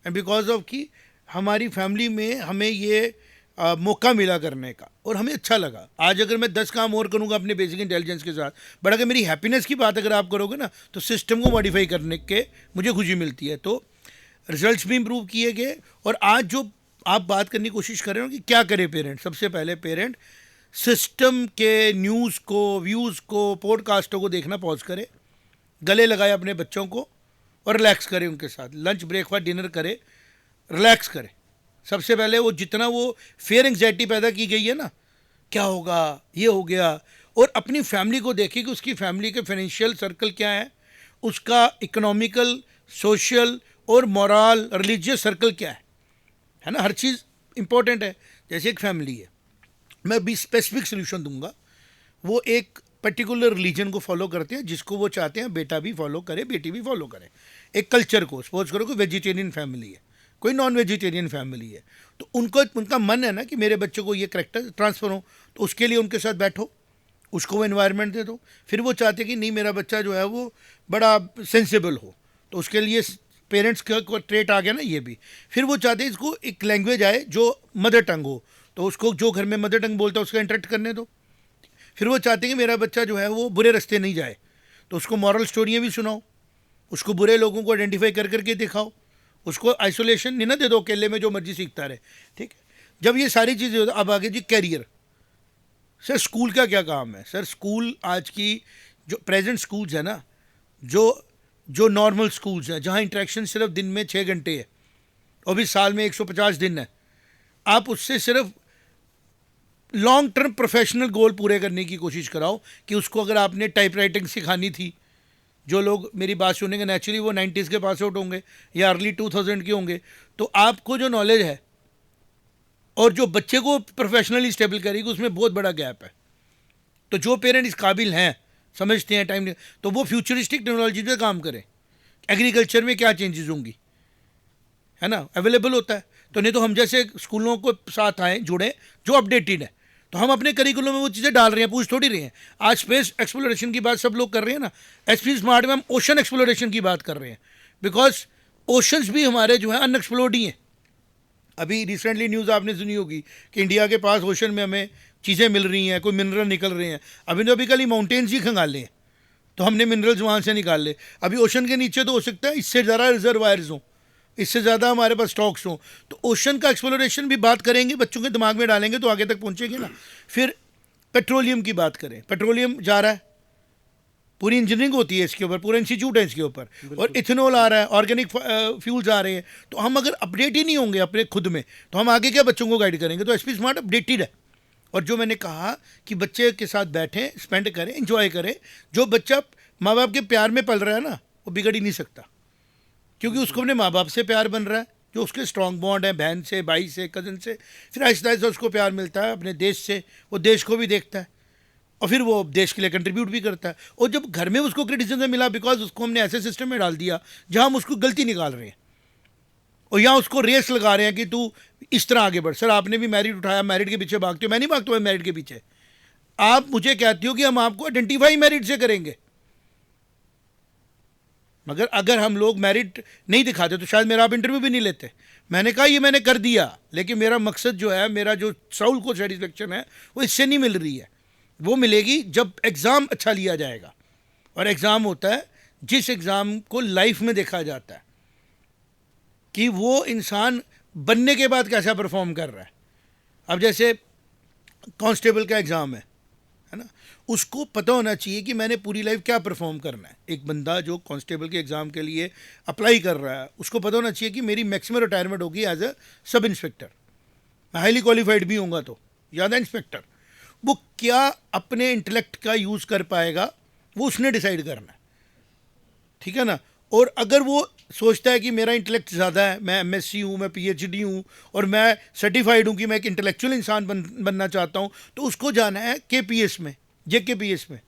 and because of कि हमारी फैमिली में हमें ये मौका मिला करने का और हमें अच्छा लगा। आज अगर मैं 10 काम और करूँगा अपने बेसिक इंटेलिजेंस के साथ, बट अगर मेरी हैप्पीनेस की बात अगर आप करोगे ना, तो सिस्टम को मॉडिफाई करने के मुझे खुशी मिलती है। तो रिजल्ट्स भी इम्प्रूव किए गए। और आज जो आप बात करने की कोशिश कर रहे हो कि क्या करे पेरेंट, सबसे पहले पेरेंट सिस्टम के न्यूज़ को, व्यूज़ को, पॉडकास्टों को देखना पॉज करे, गले लगाए अपने बच्चों को और रिलैक्स करे उनके साथ, लंच ब्रेकफास्ट डिनर करे, रिलैक्स करे। सबसे पहले वो जितना वो फेयर एंग्जाइटी पैदा की गई है ना, क्या होगा, ये हो गया, और अपनी फैमिली को देखे कि उसकी फैमिली के फाइनेंशियल सर्कल क्या है, उसका इकोनॉमिकल, सोशल और मॉरल रिलीजियस सर्कल क्या है ना। हर चीज़ इंपॉर्टेंट है। जैसे एक फैमिली है, मैं भी स्पेसिफिक सोल्यूशन दूंगा, वो एक पर्टिकुलर रिलीजन को फॉलो करते हैं, जिसको वो चाहते हैं बेटा भी फॉलो करे, बेटी भी फॉलो करे। एक कल्चर को सपोज करो कि वेजिटेरियन फैमिली है, कोई नॉन वेजिटेरियन फैमिली है, तो उनका मन है ना कि मेरे बच्चे को ये करेक्टर ट्रांसफ़र हो, तो उसके लिए उनके साथ बैठो, उसको वो एनवायरनमेंट दे दो। फिर वो चाहते कि नहीं मेरा बच्चा जो है वो बड़ा सेंसिबल हो, तो उसके लिए पेरेंट्स का ट्रेट आ गया ना ये भी। फिर वो चाहते हैं इसको एक लैंग्वेज आए जो मदर टंग हो, तो उसको जो घर में मदर टंग बोलता है उसका इंटरेक्ट करने दो। फिर वो चाहते हैं कि मेरा बच्चा जो है वो बुरे रास्ते नहीं जाए, तो उसको मॉरल स्टोरियाँ भी सुनाओ, उसको बुरे लोगों को आइडेंटिफाई कर करके दिखाओ, उसको आइसोलेशन नहीं ना दे दो, अकेले में जो मर्जी सीखता रहे। ठीक है, जब ये सारी चीज़ें, अब आगे जी कैरियर। सर स्कूल का क्या काम है? सर स्कूल आज की जो प्रेजेंट स्कूल्स है ना, जो जो नॉर्मल स्कूल्स हैं जहाँ इंटरेक्शन सिर्फ दिन में 6 घंटे है और भी साल में 150 दिन है, आप उससे सिर्फ लॉन्ग टर्म प्रोफेशनल गोल पूरे करने की कोशिश कराओ। कि उसको अगर आपने टाइप राइटिंग सिखानी थी, जो लोग मेरी बात सुनेंगे नेचुरली वो 90s के पास आउट होंगे या अर्ली 2000 के होंगे, तो आपको जो नॉलेज है और जो बच्चे को प्रोफेशनली स्टेबल करेगी उसमें बहुत बड़ा गैप है। तो जो पेरेंट इस काबिल हैं, समझते हैं टाइम, तो वो फ्यूचरिस्टिक टेक्नोलॉजी पे काम करें। एग्रीकल्चर में क्या चेंजेस होंगी, है ना, अवेलेबल होता है। तो नहीं तो हम जैसे स्कूलों को साथ आए, जुड़े, जो अपडेटेड है, तो हम अपने करिकुलम में वो चीज़ें डाल रहे हैं, पूछ थोड़ी रहे हैं। आज स्पेस एक्सप्लोरेशन की बात सब लोग कर रहे हैं ना, एसपी स्मार्ट में हम ओशन एक्सप्लोरेशन की बात कर रहे हैं, बिकॉज ओशंस भी हमारे जो है अनएक्सप्लोर्ड ही हैं। अभी रिसेंटली न्यूज़ आपने सुनी होगी कि इंडिया के पास ओशन में हमें चीज़ें मिल रही हैं, कोई मिनरल निकल रहे हैं। अभी तो कल ही माउंटेन्स ही खंगाले हैं, तो हमने मिनरल्स वहाँ से निकाल ले। अभी ओशन के नीचे तो हो सकता है इससे ज़्यादा रिजर्वायर्स हों, इससे ज़्यादा हमारे पास स्टॉक्स हों। तो ओशन का एक्सप्लोरेशन भी बात करेंगे, बच्चों के दिमाग में डालेंगे तो आगे तक पहुँचेंगे ना। फिर पेट्रोलियम की बात करें, पेट्रोलियम जा रहा है, पूरी इंजीनियरिंग होती है इसके ऊपर, पूरा इंस्टीट्यूट है इसके ऊपर, और इथेनॉल आ रहा है, ऑर्गेनिक फ्यूल्स आ रहे हैं। तो हम अगर अपडेट ही नहीं होंगे अपने खुद में, तो हम आगे क्या बच्चों को गाइड करेंगे? तो एसपी स्मार्ट अपडेटेड है। और जो मैंने कहा कि बच्चे के साथ बैठें, स्पेंड करें, इंजॉय करें। जो बच्चा माँ बाप के प्यार में पल रहा है ना, वो बिगड़ ही नहीं सकता, क्योंकि उसको अपने माँ बाप से प्यार बन रहा है, जो उसके स्ट्रॉन्ग बॉन्ड है, बहन से, भाई से, कज़न से। फिर आहिस्ता आहिस्ता उसको प्यार मिलता है अपने देश से, वो देश को भी देखता है और फिर वो देश के लिए कंट्रीब्यूट भी करता है। और जब घर में उसको क्रिटिसिज्म मिला, बिकॉज उसको हमने ऐसे सिस्टम में डाल दिया जहाँ हम उसको गलती निकाल रहे हैं और यहाँ उसको रेस लगा रहे हैं कि तू इस तरह आगे बढ़। सर आपने भी मैरिड उठाया, मैरिड के पीछे भागते हो, मैं नहीं भागता हूँ मैरिड के पीछे। आप मुझे कहते हो कि हम आपको आइडेंटिफाई मैरिड से करेंगे, मगर अगर हम लोग मेरिट नहीं दिखाते तो शायद मेरा आप इंटरव्यू भी नहीं लेते। मैंने कहा ये मैंने कर दिया, लेकिन मेरा मकसद जो है, मेरा जो साउल को सेटिस्फेक्शन है, वो इससे नहीं मिल रही है। वो मिलेगी जब एग्ज़ाम अच्छा लिया जाएगा। और एग्ज़ाम होता है जिस एग्ज़ाम को लाइफ में देखा जाता है कि वो इंसान बनने के बाद कैसा परफॉर्म कर रहा है। अब जैसे कांस्टेबल का एग्ज़ाम है है ना। उसको पता होना चाहिए कि मैंने पूरी लाइफ क्या परफॉर्म करना है। एक बंदा जो कांस्टेबल के एग्ज़ाम के लिए अप्लाई कर रहा है, उसको पता होना चाहिए कि मेरी मैक्सिमम रिटायरमेंट होगी एज अ सब इंस्पेक्टर। मैं हाईली क्वालिफाइड भी होऊंगा तो ज़्यादा इंस्पेक्टर। वो क्या अपने इंटेलेक्ट का यूज़ कर पाएगा, वो उसने डिसाइड करना है, ठीक है ना। और अगर वो सोचता है कि मेरा इंटेलेक्ट ज़्यादा है, मैं एमएससी हूँ, मैं पीएचडी हूँ और मैं सर्टिफाइड हूँ कि मैं एक इंटेलेक्चुअल इंसान बनना चाहता हूँ, तो उसको जाना है केपीएस में, जेकेपीएस में,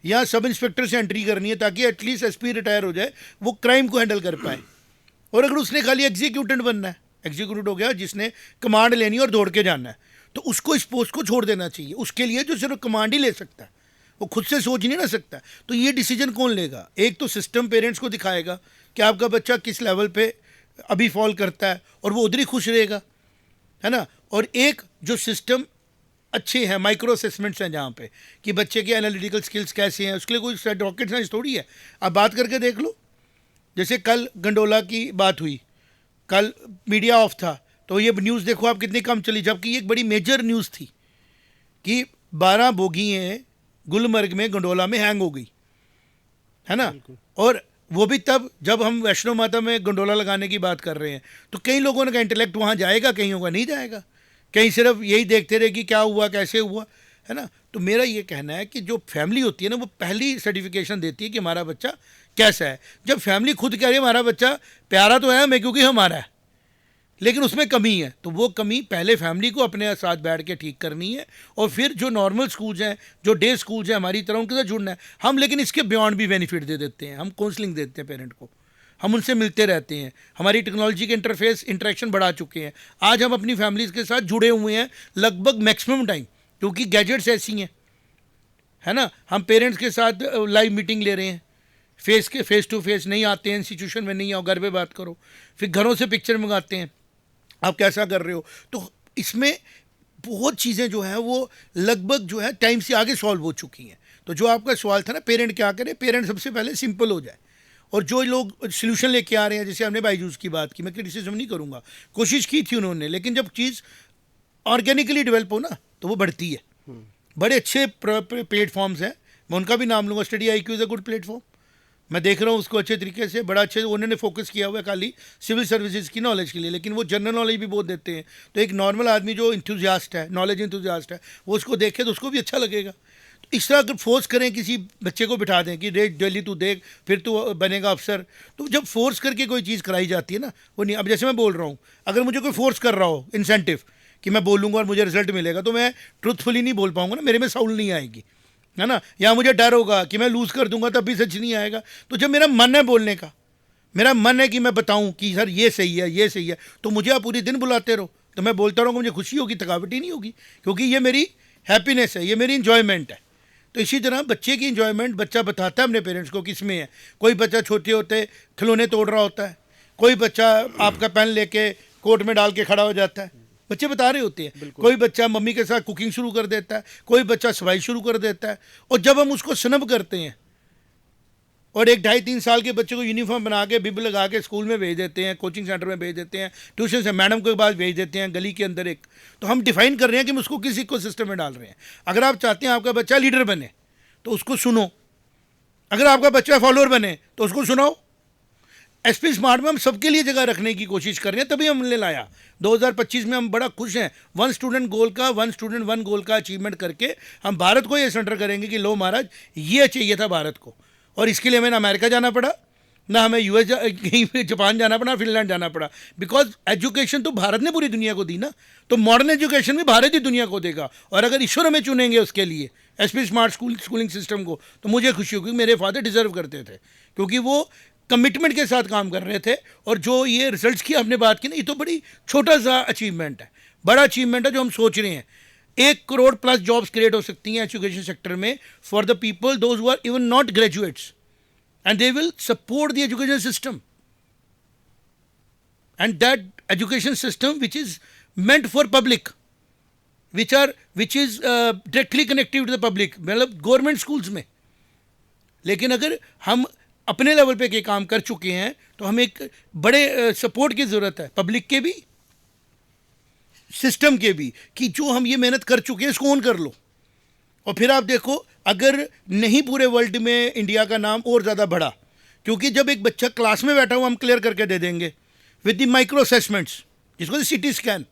या सब इंस्पेक्टर से एंट्री करनी है ताकि एटलीस्ट एसपी रिटायर हो जाए, वो क्राइम को हैंडल कर पाए। और अगर उसने खाली एग्जीक्यूटेंट बनना है, एग्जीक्यूटिव हो गया जिसने कमांड लेनी है और दौड़ के जाना है, तो उसको इस पोस्ट को छोड़ देना चाहिए। उसके लिए जो सिर्फ कमांड ही ले सकता है, वो खुद से सोच नहीं ना सकता। तो ये डिसीजन कौन लेगा? एक तो सिस्टम पेरेंट्स को दिखाएगा कि आपका बच्चा किस लेवल पे अभी फॉल करता है और वो उधर ही खुश रहेगा, है ना। और एक जो सिस्टम अच्छे हैं, माइक्रो असेसमेंट्स हैं जहाँ पे कि बच्चे के एनालिटिकल स्किल्स कैसे हैं, उसके लिए कोई रॉकेट साइंस थोड़ी है। आप बात करके देख लो, जैसे कल गंडोला की बात हुई, कल मीडिया ऑफ था, तो ये न्यूज़ देखो आप कितनी कम चली, जबकि ये एक बड़ी मेजर न्यूज़ थी कि 12 बोगियाँ गुलमर्ग में गंडोला में हैंग हो गई, है ना। और वो भी तब जब हम वैष्णो माता में गंडोला लगाने की बात कर रहे हैं। तो कई लोगों ने का इंटेलेक्ट वहाँ जाएगा, कईयों का नहीं जाएगा, कहीं सिर्फ यही देखते रहे कि क्या हुआ कैसे हुआ, है ना। तो मेरा ये कहना है कि जो फैमिली होती है ना, वो पहली सर्टिफिकेशन देती है कि हमारा बच्चा कैसा है। जब फैमिली खुद कह रही है हमारा बच्चा प्यारा तो है हमें क्योंकि हमारा है, लेकिन उसमें कमी है, तो वो कमी पहले फैमिली को अपने साथ बैठ के ठीक करनी है। और फिर जो नॉर्मल स्कूल्स हैं, जो डे स्कूल्स हैं हमारी तरह, उनके साथ जुड़ना है हम। लेकिन इसके बियॉन्ड भी बेनिफिट दे देते हैं, हम काउंसलिंग देते हैं पेरेंट को, हम उनसे मिलते रहते हैं, हमारी टेक्नोलॉजी के इंटरेक्शन बढ़ा चुके हैं। आज हम अपनी फैमिलीज़ के साथ जुड़े हुए हैं लगभग मैक्सिमम टाइम, क्योंकि गैजेट्स ऐसी हैं, है ना। हम पेरेंट्स के साथ लाइव मीटिंग ले रहे हैं, फेस टू फेस नहीं आते हैं, इंस्टीट्यूशन में नहीं आओ, घर पे बात करो, फिर घरों से पिक्चर मंगाते हैं आप कैसा कर रहे हो। तो इसमें बहुत चीज़ें जो हैं वो लगभग जो है टाइम से आगे सॉल्व हो चुकी हैं। तो जो आपका सवाल था ना, पेरेंट क्या करे, पेरेंट सबसे पहले सिंपल हो जाए। और जो लोग सोल्यूशन लेके आ रहे हैं, जैसे हमने बायजूस की बात की, मैं क्रिटिसिज्म नहीं करूँगा, कोशिश की थी उन्होंने, लेकिन जब चीज़ ऑर्गेनिकली डेवलप हो ना तो वो बढ़ती है। बड़े अच्छे प्लेटफॉर्म्स हैं, मैं उनका भी नाम लूँगा, study IQ is a good platform, मैं देख रहा हूँ उसको अच्छे तरीके से, बड़ा अच्छे उन्होंने फोकस किया हुआ है खाली सिविल सर्विसेज की नॉलेज के लिए, लेकिन वो जनरल नॉलेज भी बहुत देते हैं। तो एक नॉर्मल आदमी जो इंथुजियास्ट है, नॉलेज इंथुजियास्ट है, वो उसको देखे तो उसको भी अच्छा लगेगा। तो इस तरह अगर फोर्स करें, किसी बच्चे को बिठा दें कि डेली तू देख फिर तू बनेगा अफसर, तो जब फोर्स करके कोई चीज़ कराई जाती है ना, वो नहीं। अब जैसे मैं बोल रहा हूँ, अगर मुझे कोई फोर्स कर रहा हो इंसेंटिव कि मैं बोलूँगा और मुझे रिजल्ट मिलेगा, तो मैं ट्रूथफुली नहीं बोल पाऊँगा ना, मेरे में साउंड नहीं आएगी, है ना। या मुझे डर होगा कि मैं लूज़ कर दूंगा तब भी सच नहीं आएगा। तो जब मेरा मन है बोलने का, मेरा मन है कि मैं बताऊं कि सर ये सही है, ये सही है, तो मुझे आप पूरे दिन बुलाते रहो तो मैं बोलता रहूँगा, मुझे खुशी होगी, थकावट ही नहीं होगी, क्योंकि ये मेरी हैप्पीनेस है, ये मेरी इन्जॉयमेंट है। तो इसी तरह बच्चे की इन्जॉयमेंट बच्चा बताता है अपने पेरेंट्स को किस में है। कोई बच्चा छोटे होते खिलौने तोड़ रहा होता है, कोई बच्चा आपका पेन लेके कोर्ट में डाल के खड़ा हो जाता है, बच्चे बता रहे होते हैं। कोई बच्चा मम्मी के साथ कुकिंग शुरू कर देता है, कोई बच्चा सफाई शुरू कर देता है। और जब हम उसको सनब करते हैं और 1 2 3 साल के बच्चे को यूनिफॉर्म बना के बिब लगा के स्कूल में भेज देते हैं, कोचिंग सेंटर में भेज देते हैं, ट्यूशन से मैडम के पास भेज देते हैं, गली के अंदर एक, तो हम डिफाइन कर रहे हैं कि हम उसको किस इको सिस्टम में डाल रहे हैं। अगर आप चाहते हैं आपका बच्चा लीडर बने तो उसको सुनो, अगर आपका बच्चा फॉलोअर बने तो उसको सुनाओ। SP स्मार्ट में हम सबके लिए जगह रखने की कोशिश कर रहे हैं, तभी हमने लाया। 2025 में हम बड़ा खुश हैं, 1 स्टूडेंट गोल का 1 स्टूडेंट 1 गोल का अचीवमेंट करके हम भारत को ये सेंटर करेंगे कि लो महाराज ये चाहिए था भारत को। और इसके लिए हमें ना अमेरिका जाना पड़ा, ना हमें US कहीं पे जापान जाना पड़ा, फिनलैंड जाना पड़ा, बिकॉज एजुकेशन तो भारत ने पूरी दुनिया को दी ना, तो मॉडर्न एजुकेशन भी भारत ही दुनिया को देगा। और अगर ईश्वर हमें चुनेंगे उसके लिए SP स्मार्ट स्कूलिंग सिस्टम को, तो मुझे खुशी होगी, मेरे फादर डिजर्व करते थे, क्योंकि वो कमिटमेंट के साथ काम कर रहे थे। और जो ये रिजल्ट्स की आपने बात की ना, ये तो बड़ी छोटा सा अचीवमेंट है, बड़ा अचीवमेंट है जो हम सोच रहे हैं। 1 करोड़ प्लस जॉब्स क्रिएट हो सकती हैं एजुकेशन सेक्टर में for the people those who are even not graduates, and they will support the education system, and that education system which is meant for public, which is directly connected to the public, मतलब गवर्नमेंट स्कूल्स में। लेकिन अगर हम अपने लेवल पे के काम कर चुके हैं तो हमें एक बड़े सपोर्ट की ज़रूरत है, पब्लिक के भी, सिस्टम के भी, कि जो हम ये मेहनत कर चुके हैं इसको ऑन कर लो। और फिर आप देखो, अगर नहीं पूरे वर्ल्ड में इंडिया का नाम और ज़्यादा बढ़ा, क्योंकि जब एक बच्चा क्लास में बैठा हुआ हम क्लियर करके दे देंगे विद द माइक्रो असेसमेंट्स, जिसको सिटी स्कैन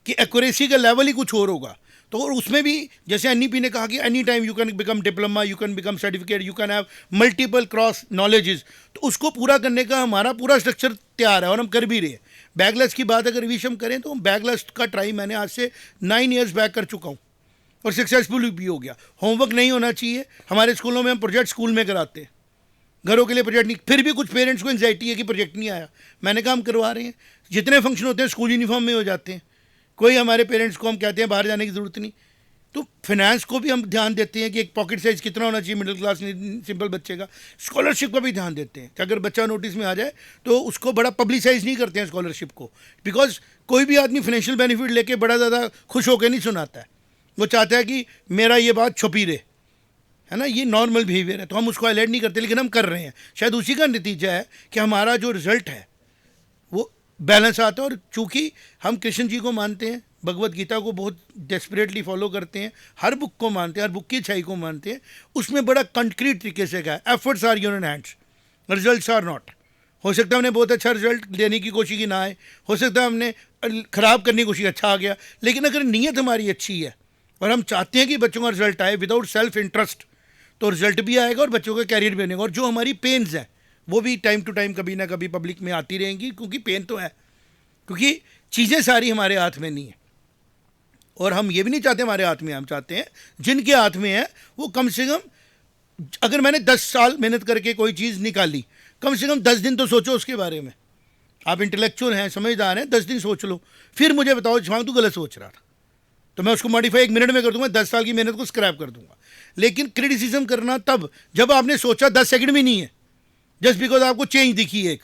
की एक्यूरेसी का लेवल ही कुछ और होगा। तो और उसमें भी जैसे एनईपी ने कहा कि any time you can become diploma, you can become certificate, you can have multiple cross knowledges, तो उसको पूरा करने का हमारा पूरा स्ट्रक्चर तैयार है और हम कर भी रहे हैं। बैकलॉग्स की बात अगर विश हम करें तो बैकलॉग्स का ट्राई मैंने आज से 9 ईयर्स बैक कर चुका हूँ और सक्सेसफुल भी हो गया। होमवर्क नहीं होना चाहिए, हमारे स्कूलों में हम प्रोजेक्ट स्कूल में कराते हैं, घरों के लिए प्रोजेक्ट नहीं। फिर भी कुछ पेरेंट्स को एंजाइटी है कि प्रोजेक्ट नहीं आया, मैंने कहा हम करवा रहे हैं। जितने फंक्शन होते हैं स्कूल यूनिफॉर्म में हो जाते हैं, कोई हमारे पेरेंट्स को हम कहते हैं बाहर जाने की ज़रूरत नहीं। तो फाइनेंस को भी हम ध्यान देते हैं कि एक पॉकेट साइज़ कितना होना चाहिए मिडिल क्लास सिंपल बच्चे का। स्कॉलरशिप का भी ध्यान देते हैं कि अगर बच्चा नोटिस में आ जाए तो उसको बड़ा पब्लिसाइज नहीं करते हैं स्कॉलरशिप को, बिकॉज कोई भी आदमी फाइनेंशियल बेनिफिट लेके बड़ा ज़्यादा खुश होकर नहीं सुनाता है, वो चाहता है कि मेरा ये बात छुपी रहे, है ना। ये नॉर्मल बिहेवियर है, तो हम उसको हाईलाइट नहीं करते, लेकिन हम कर रहे हैं। शायद उसी का नतीजा है कि हमारा जो रिजल्ट है वो बैलेंस आता है। और चूँकि हम कृष्ण जी को मानते हैं, भगवत गीता को बहुत डेस्परेटली फॉलो करते हैं, हर बुक को मानते हैं, हर बुक की अच्छाई को मानते हैं, उसमें बड़ा कंक्रीट तरीके से कहा है efforts are your in hands, results are not. हो सकता है हमने बहुत अच्छा रिजल्ट देने की कोशिश की ना आए, हो सकता है हमने ख़राब करने की कोशिश अच्छा आ गया, लेकिन अगर नीयत हमारी अच्छी है और हम चाहते हैं कि बच्चों का रिजल्ट आए विदाउट सेल्फ इंटरेस्ट, तो रिजल्ट भी आएगा और बच्चों का कैरियर भी बनेगा। और जो हमारी पेन्स हैं वो भी टाइम टू टाइम कभी ना कभी पब्लिक में आती रहेंगी, क्योंकि पेन तो है, क्योंकि चीज़ें सारी हमारे हाथ में नहीं है। और हम ये भी नहीं चाहते हमारे हाथ में, हम चाहते हैं जिनके हाथ में है वो कम से कम, अगर मैंने 10 साल मेहनत करके कोई चीज़ निकाली, कम से कम 10 दिन तो सोचो उसके बारे में। आप इंटेलेक्चुअल हैं, समझदार हैं, 10 दिन सोच लो, फिर मुझे बताओ जहाँ तू गलत सोच रहा था, तो मैं उसको मॉडिफाई 1 मिनट में कर दूंगा, 10 साल की मेहनत को स्क्रैप कर दूंगा। लेकिन क्रिटिसिज्म करना तब जब आपने सोचा 10 सेकंड में नहीं है, जस्ट बिकॉज आपको चेंज दिखी एक,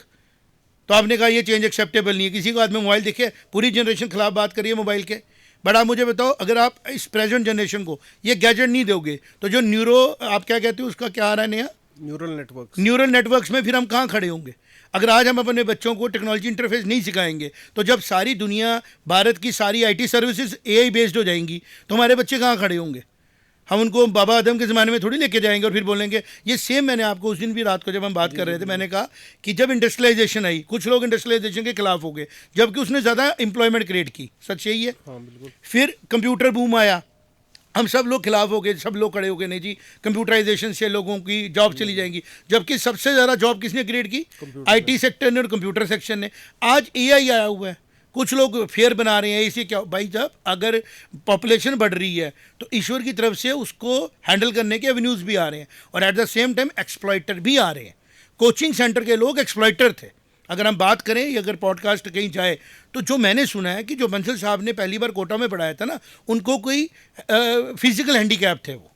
तो आपने कहा ये चेंज एक्सेप्टेबल नहीं है। किसी को हाथ में मोबाइल दिखे, पूरी जनरेशन खिलाफ बात करिए मोबाइल के, बट आप मुझे बताओ अगर आप इस प्रेजेंट जनरेशन को ये गैजेट नहीं दोगे तो जो न्यूरो, आप क्या कहते हो उसका, क्या आ रहा है नया, न्यूरल नेटवर्क्स में फिर हम कहाँ खड़े होंगे। अगर आज हम अपने बच्चों को टेक्नोलॉजी इंटरफेस नहीं सिखाएंगे, तो जब सारी दुनिया, भारत की सारी आईटी सर्विसेज एआई बेस्ड हो जाएंगी, तो हमारे बच्चे कहाँ खड़े होंगे। हम उनको बाबा आदम के ज़माने में थोड़ी लेके जाएंगे और फिर बोलेंगे ये सेम। मैंने आपको उस दिन भी रात को जब हम बात कर रहे थे, मैंने कहा कि जब इंडस्ट्रियलाइजेशन आई, कुछ लोग इंडस्ट्रियलाइजेशन के खिलाफ हो गए, जबकि उसने ज़्यादा एम्प्लॉयमेंट क्रिएट की, सच यही है। हाँ बिल्कुल। फिर कंप्यूटर बूम आया, हम सब लोग खिलाफ हो गए, सब लोग खड़े हो गए, नहीं जी कंप्यूटराइजेशन से लोगों की जॉब चली जाएंगी, जबकि सबसे ज़्यादा जॉब किसने क्रिएट की, आईटी सेक्टर ने और कंप्यूटर सेक्शन ने। आज एआई आया हुआ है, कुछ लोग फेयर बना रहे हैं, इसे क्या भाई, जब अगर पॉपुलेशन बढ़ रही है तो ईश्वर की तरफ से उसको हैंडल करने के एवेन्यूज़ भी आ रहे हैं, और एट द सेम टाइम एक्सप्लॉइटर भी आ रहे हैं। कोचिंग सेंटर के लोग एक्सप्लॉइटर थे। अगर हम बात करें, अगर पॉडकास्ट कहीं जाए, तो जो मैंने सुना है कि जो बंसल साहब ने पहली बार कोटा में पढ़ाया था ना, उनको कोई फिजिकल हैंडीकैप थे, वो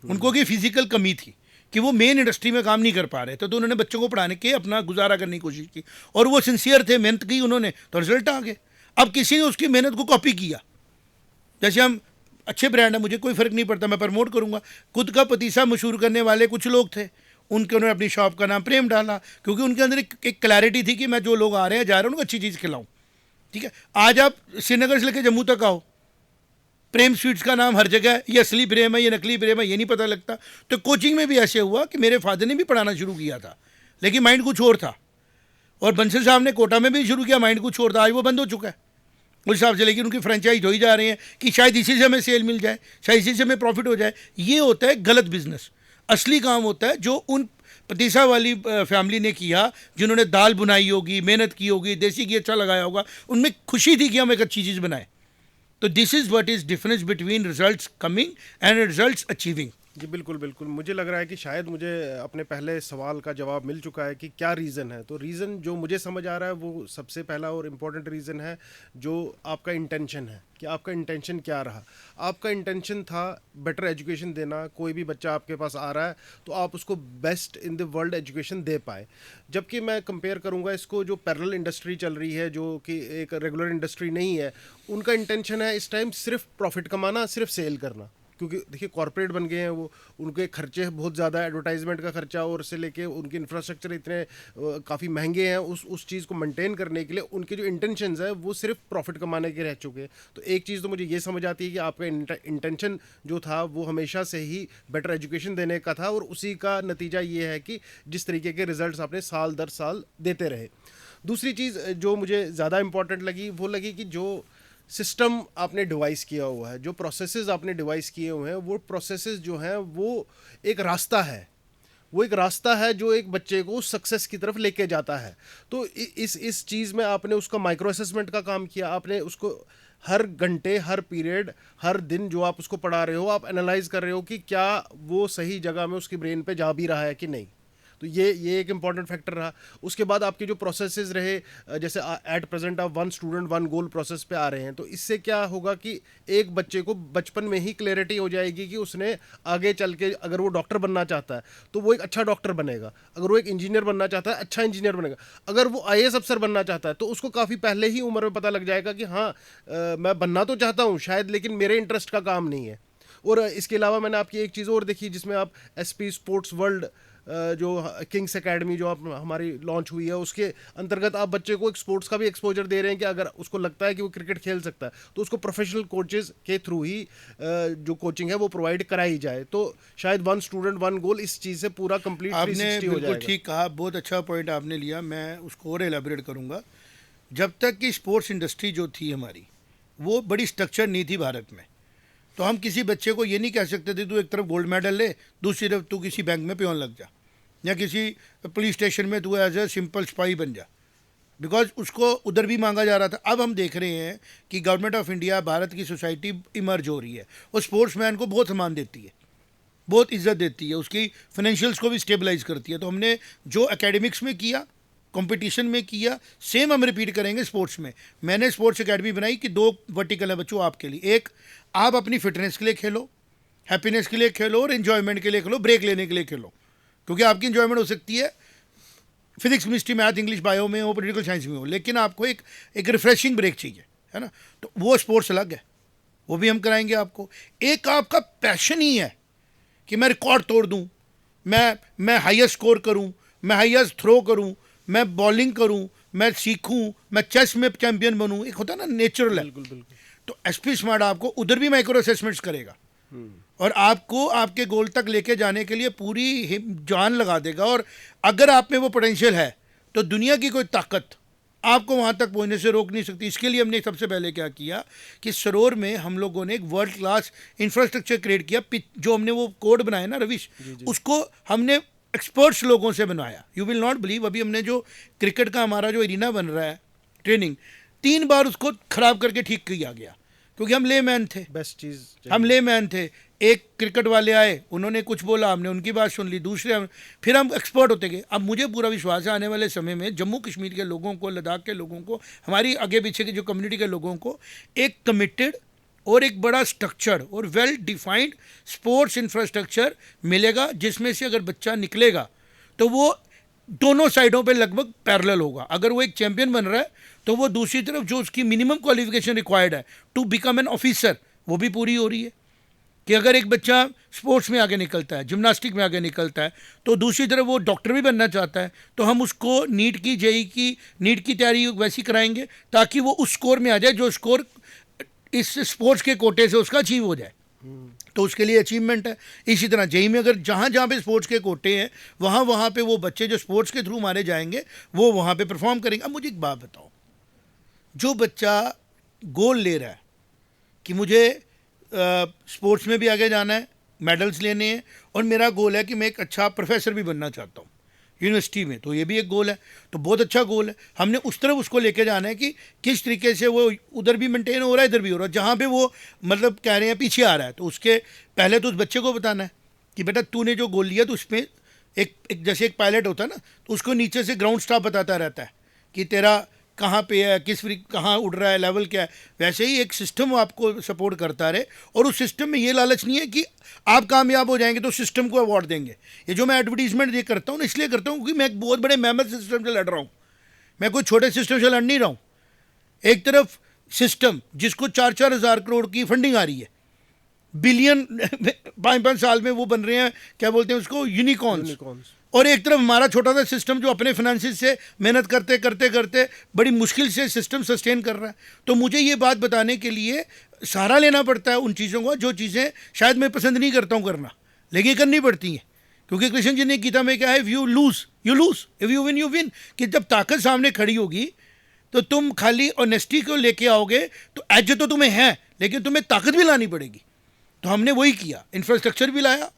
उनको कोई फिजिकल कमी थी कि वो मेन इंडस्ट्री में काम नहीं कर पा रहे थे, तो उन्होंने बच्चों को पढ़ाने के अपना गुजारा करने की कोशिश की, और वो सिंसियर थे, मेहनत की उन्होंने, तो रिजल्ट आ गए। अब किसी ने उसकी मेहनत को कॉपी किया, जैसे हम अच्छे ब्रांड है, मुझे कोई फ़र्क नहीं पड़ता, मैं प्रमोट करूँगा। खुद का पतीसा मशहूर करने वाले कुछ लोग थे, उनके उन्होंने अपनी शॉप का नाम प्रेम डाला, क्योंकि उनके अंदर एक क्लैरिटी थी कि मैं जो लोग आ रहे हैं जा रहे हैं उनको अच्छी चीज़ खिलाऊँ। ठीक है, आज आप श्रीनगर से लेकर जम्मू तक आओ, प्रेम स्वीट्स का नाम हर जगह है, ये असली प्रेम है, ये नकली प्रेम है, ये नहीं पता लगता। तो कोचिंग में भी ऐसे हुआ कि मेरे फादर ने भी पढ़ाना शुरू किया था, लेकिन माइंड कुछ और था, और बंसल साहब ने कोटा में भी शुरू किया, माइंड कुछ और था, आज वो बंद हो चुका है उस हिसाब से। लेकिन उनकी फ्रेंचाइज हो ही जा रहे हैं कि शायद इसी से हमें सेल मिल जाए, शायद इसी से हमें प्रॉफिट हो जाए। ये होता है गलत बिजनेस। असली काम होता है जो उन पतीसा वाली फैमिली ने किया, जिन्होंने दाल बुनाई होगी, मेहनत की होगी, देसी घी अच्छा लगाया होगा, उनमें खुशी थी कि हम एक अच्छी चीज़ बनाएं। तो this is what is difference between results coming and results achieving. जी बिल्कुल बिल्कुल। मुझे लग रहा है कि शायद मुझे अपने पहले सवाल का जवाब मिल चुका है कि क्या रीज़न है। तो रीज़न जो मुझे समझ आ रहा है वो सबसे पहला और इम्पोर्टेंट रीज़न है जो आपका इंटेंशन है, कि आपका इंटेंशन क्या रहा। आपका इंटेंशन था बेटर एजुकेशन देना, कोई भी बच्चा आपके पास आ रहा है तो आप उसको best in the world education दे पाए। जबकि मैं कंपेयर करूंगा इसको जो पैरेलल इंडस्ट्री चल रही है, जो कि एक रेगुलर इंडस्ट्री नहीं है, उनका इंटेंशन है इस टाइम सिर्फ प्रॉफिट कमाना, सिर्फ सेल करना। क्योंकि देखिए कॉर्पोरेट बन गए हैं वो, उनके खर्चे बहुत ज़्यादा, एडवर्टाइजमेंट का खर्चा और से लेके उनके इंफ्रास्ट्रक्चर इतने काफ़ी महंगे हैं, उस चीज़ को मेंटेन करने के लिए उनके जो इंटेंशंस है वो सिर्फ प्रॉफिट कमाने के रह चुके हैं। तो एक चीज़ तो मुझे ये समझ आती है कि आपका इंटेंशन जो था वो हमेशा से ही बेटर एजुकेशन देने का था, और उसी का नतीजा ये है कि जिस तरीके के रिजल्ट्स आपने साल दर साल देते रहे। दूसरी चीज़ जो मुझे ज़्यादा इंपॉर्टेंट लगी वो लगी कि जो सिस्टम आपने डिवाइस किया हुआ है, जो प्रोसेसेस आपने डिवाइस किए हुए हैं, वो प्रोसेसेस जो हैं वो एक रास्ता है, वो एक रास्ता है जो एक बच्चे को सक्सेस की तरफ लेके जाता है। तो इस चीज़ में आपने उसका माइक्रो असेसमेंट का काम किया, आपने उसको हर घंटे, हर पीरियड, हर दिन जो आप उसको पढ़ा रहे हो, आप एनालाइज कर रहे हो कि क्या वो सही जगह में उसकी ब्रेन पे जा भी रहा है कि नहीं। तो ये एक इम्पॉर्टेंट फैक्टर रहा। उसके बाद आपके जो प्रोसेसेस रहे, जैसे एट प्रेजेंट आप 1 स्टूडेंट 1 गोल प्रोसेस पे आ रहे हैं, तो इससे क्या होगा कि एक बच्चे को बचपन में ही क्लैरिटी हो जाएगी कि उसने आगे चल के अगर वो डॉक्टर बनना चाहता है तो वो एक अच्छा डॉक्टर बनेगा, अगर वो एक इंजीनियर बनना चाहता है अच्छा इंजीनियर बनेगा, अगर वो आईएएस अफसर बनना चाहता है तो उसको काफ़ी पहले ही उम्र में पता लग जाएगा कि हाँ, मैं बनना तो चाहता हूँ शायद, लेकिन मेरे इंटरेस्ट का काम नहीं है। और इसके अलावा मैंने आपकी एक चीज़ और देखी जिसमें आप एसपी स्पोर्ट्स वर्ल्ड, जो किंग्स एकेडमी जो आप हमारी लॉन्च हुई है, उसके अंतर्गत आप बच्चे को एक स्पोर्ट्स का भी एक्सपोजर दे रहे हैं कि अगर उसको लगता है कि वो क्रिकेट खेल सकता है तो उसको प्रोफेशनल कोचेस के थ्रू ही जो कोचिंग है वो प्रोवाइड कराई जाए। तो शायद 1 स्टूडेंट 1 गोल इस चीज़ से पूरा कंप्लीट आपने 360 हो बिल्कुल जाएगा। ठीक कहा, बहुत अच्छा पॉइंट आपने लिया, मैं उसको और एलाबरेट करूँगा। जब तक कि स्पोर्ट्स इंडस्ट्री जो थी हमारी वो बड़ी स्ट्रक्चर नहीं थी भारत में, तो हम किसी बच्चे को ये नहीं कह सकते थे तू एक तरफ गोल्ड मेडल ले, दूसरी तरफ तू किसी बैंक में पियोन लग जा, या किसी पुलिस स्टेशन में तू एज ए सिंपल सिपाही बन जा, बिकॉज उसको उधर भी मांगा जा रहा था। अब हम देख रहे हैं कि गवर्नमेंट ऑफ इंडिया, भारत की सोसाइटी इमर्ज हो रही है और स्पोर्ट्समैन को बहुत सम्मान देती है, बहुत इज्जत देती है, उसकी फाइनेंशियल्स को भी स्टेबलाइज करती है। तो हमने जो एकेडमिक्स में किया, कंपटीशन में किया, सेम हम रिपीट करेंगे स्पोर्ट्स में। मैंने स्पोर्ट्स एकेडमी बनाई कि 2 वर्टिकल है बच्चों आपके लिए। एक, आप अपनी फिटनेस के लिए खेलो, हैप्पीनेस के लिए खेलो और एन्जॉयमेंट के लिए खेलो, ब्रेक लेने के लिए खेलो, क्योंकि आपकी एंजॉयमेंट हो सकती है physics, chemistry, math, English, bio में हो, पॉलिटिकल साइंस में हो, लेकिन आपको एक रिफ्रेशिंग ब्रेक चाहिए, है ना। तो वो स्पोर्ट्स अलग है, वो भी हम कराएंगे आपको। एक आपका पैशन ही है कि मैं रिकॉर्ड तोड़ दूं, मैं हाईएस्ट स्कोर करूं, मैं हाईएस्ट थ्रो करूं, मैं बॉलिंग करूं, मैं सीखूं, मैं चेस में चैंपियन बनूं, एक होता है ना नेचुरल है। बिल्कुल बिल्कुल। तो एसपी स्मार्ट आपको उधर भी माइक्रो असेसमेंट्स करेगा और आपको आपके गोल तक लेके जाने के लिए पूरी जान लगा देगा। और अगर आप में वो पोटेंशियल है तो दुनिया की कोई ताकत आपको वहाँ तक पहुँचने से रोक नहीं सकती। इसके लिए हमने सबसे पहले क्या किया कि सरोर में हम लोगों ने एक वर्ल्ड क्लास इंफ्रास्ट्रक्चर क्रिएट किया। जो हमने वो कोड बनाया ना रविश, उसको हमने एक्सपर्ट्स लोगों से बनवाया। यू विल नॉट बिलीव, अभी हमने जो क्रिकेट का हमारा जो एरिना बन रहा है ट्रेनिंग, 3 बार उसको ख़राब करके ठीक किया गया, क्योंकि हम ले मैन थे। बेस्ट चीज़, हम ले मैन थे। एक क्रिकेट वाले आए, उन्होंने कुछ बोला, हमने उनकी बात सुन ली, दूसरे फिर हम एक्सपर्ट होते गए। अब मुझे पूरा विश्वास है आने वाले समय में जम्मू कश्मीर के लोगों को, लद्दाख के लोगों को, हमारी आगे पीछे की जो कम्युनिटी के लोगों को एक कमिटेड और एक बड़ा स्ट्रक्चर और वेल डिफाइंड स्पोर्ट्स इंफ्रास्ट्रक्चर मिलेगा, जिसमें से अगर बच्चा निकलेगा तो वो दोनों साइडों पे लगभग पैरेलल होगा। अगर वो एक चैंपियन बन रहा है तो वो दूसरी तरफ जो उसकी मिनिमम क्वालिफिकेशन रिक्वायर्ड है टू बिकम एन ऑफिसर, वो भी पूरी हो रही है। कि अगर एक बच्चा स्पोर्ट्स में आगे निकलता है, जिम्नास्टिक में आगे निकलता है, तो दूसरी तरफ वो डॉक्टर भी बनना चाहता है, तो हम उसको नीट की, जेई की, नीट की तैयारी वैसी कराएंगे ताकि वो उस स्कोर में आ जाए जो स्कोर इस स्पोर्ट्स के कोटे से उसका अचीव हो जाए। तो उसके लिए अचीवमेंट है। इसी तरह जेई में अगर जहाँ जहाँ पे स्पोर्ट्स के कोटे हैं वहाँ वहाँ पे वो बच्चे जो स्पोर्ट्स के थ्रू मारे जाएंगे वो वहाँ पे परफॉर्म करेंगे। अब मुझे एक बात बताओ, जो बच्चा गोल ले रहा है कि मुझे स्पोर्ट्स में भी आगे जाना है, मेडल्स लेने हैं, और मेरा गोल है कि मैं एक अच्छा प्रोफेसर भी बनना चाहता हूँ यूनिवर्सिटी में, तो ये भी एक गोल है, तो बहुत अच्छा गोल है। हमने उस तरफ उसको लेके जाना है कि किस तरीके से वो उधर भी मेंटेन हो रहा है, इधर भी हो रहा है। जहाँ पे वो मतलब कह रहे हैं पीछे आ रहा है, तो उसके पहले तो उस बच्चे को बताना है कि बेटा तूने जो गोल लिया तो उसमें एक जैसे एक पायलट होता है ना, तो उसको नीचे से ग्राउंड स्टाफ बताता रहता है कि तेरा कहाँ पे है, कहाँ उड़ रहा है, लेवल क्या है। वैसे ही एक सिस्टम आपको सपोर्ट करता रहे, और उस सिस्टम में ये लालच नहीं है कि आप कामयाब हो जाएंगे तो सिस्टम को अवार्ड देंगे। ये जो मैं एडवर्टीजमेंट ये करता हूँ इसलिए करता हूँ क्योंकि मैं एक बहुत बड़े मेहनत सिस्टम से लड़ रहा हूँ, मैं कोई छोटे सिस्टम से लड़ नहीं रहा हूँ। एक तरफ सिस्टम जिसको 4-4 हज़ार करोड़ की फंडिंग आ रही है, बिलियन 5-5 साल में वो बन रहे हैं, क्या बोलते हैं उसको, यूनिकॉर्न्स। यूनिकॉर्न्स। और एक तरफ हमारा छोटा सा सिस्टम जो अपने फाइनेंसिस से मेहनत करते करते करते बड़ी मुश्किल से सिस्टम सस्टेन कर रहा है। तो मुझे ये बात बताने के लिए सहारा लेना पड़ता है उन चीज़ों को जो चीज़ें शायद मैं पसंद नहीं करता हूँ करना, लेकिन करनी पड़ती हैं। क्योंकि कृष्ण जी ने गीता में क्या है, if you lose you lose, if you win you win. कि जब ताकत सामने खड़ी होगी तो तुम खाली ऑनेस्टी को लेके आओगे तो एज तो तुम्हें है, लेकिन तुम्हें ताकत भी लानी पड़ेगी। तो हमने वही किया, इंफ्रास्ट्रक्चर भी लाया,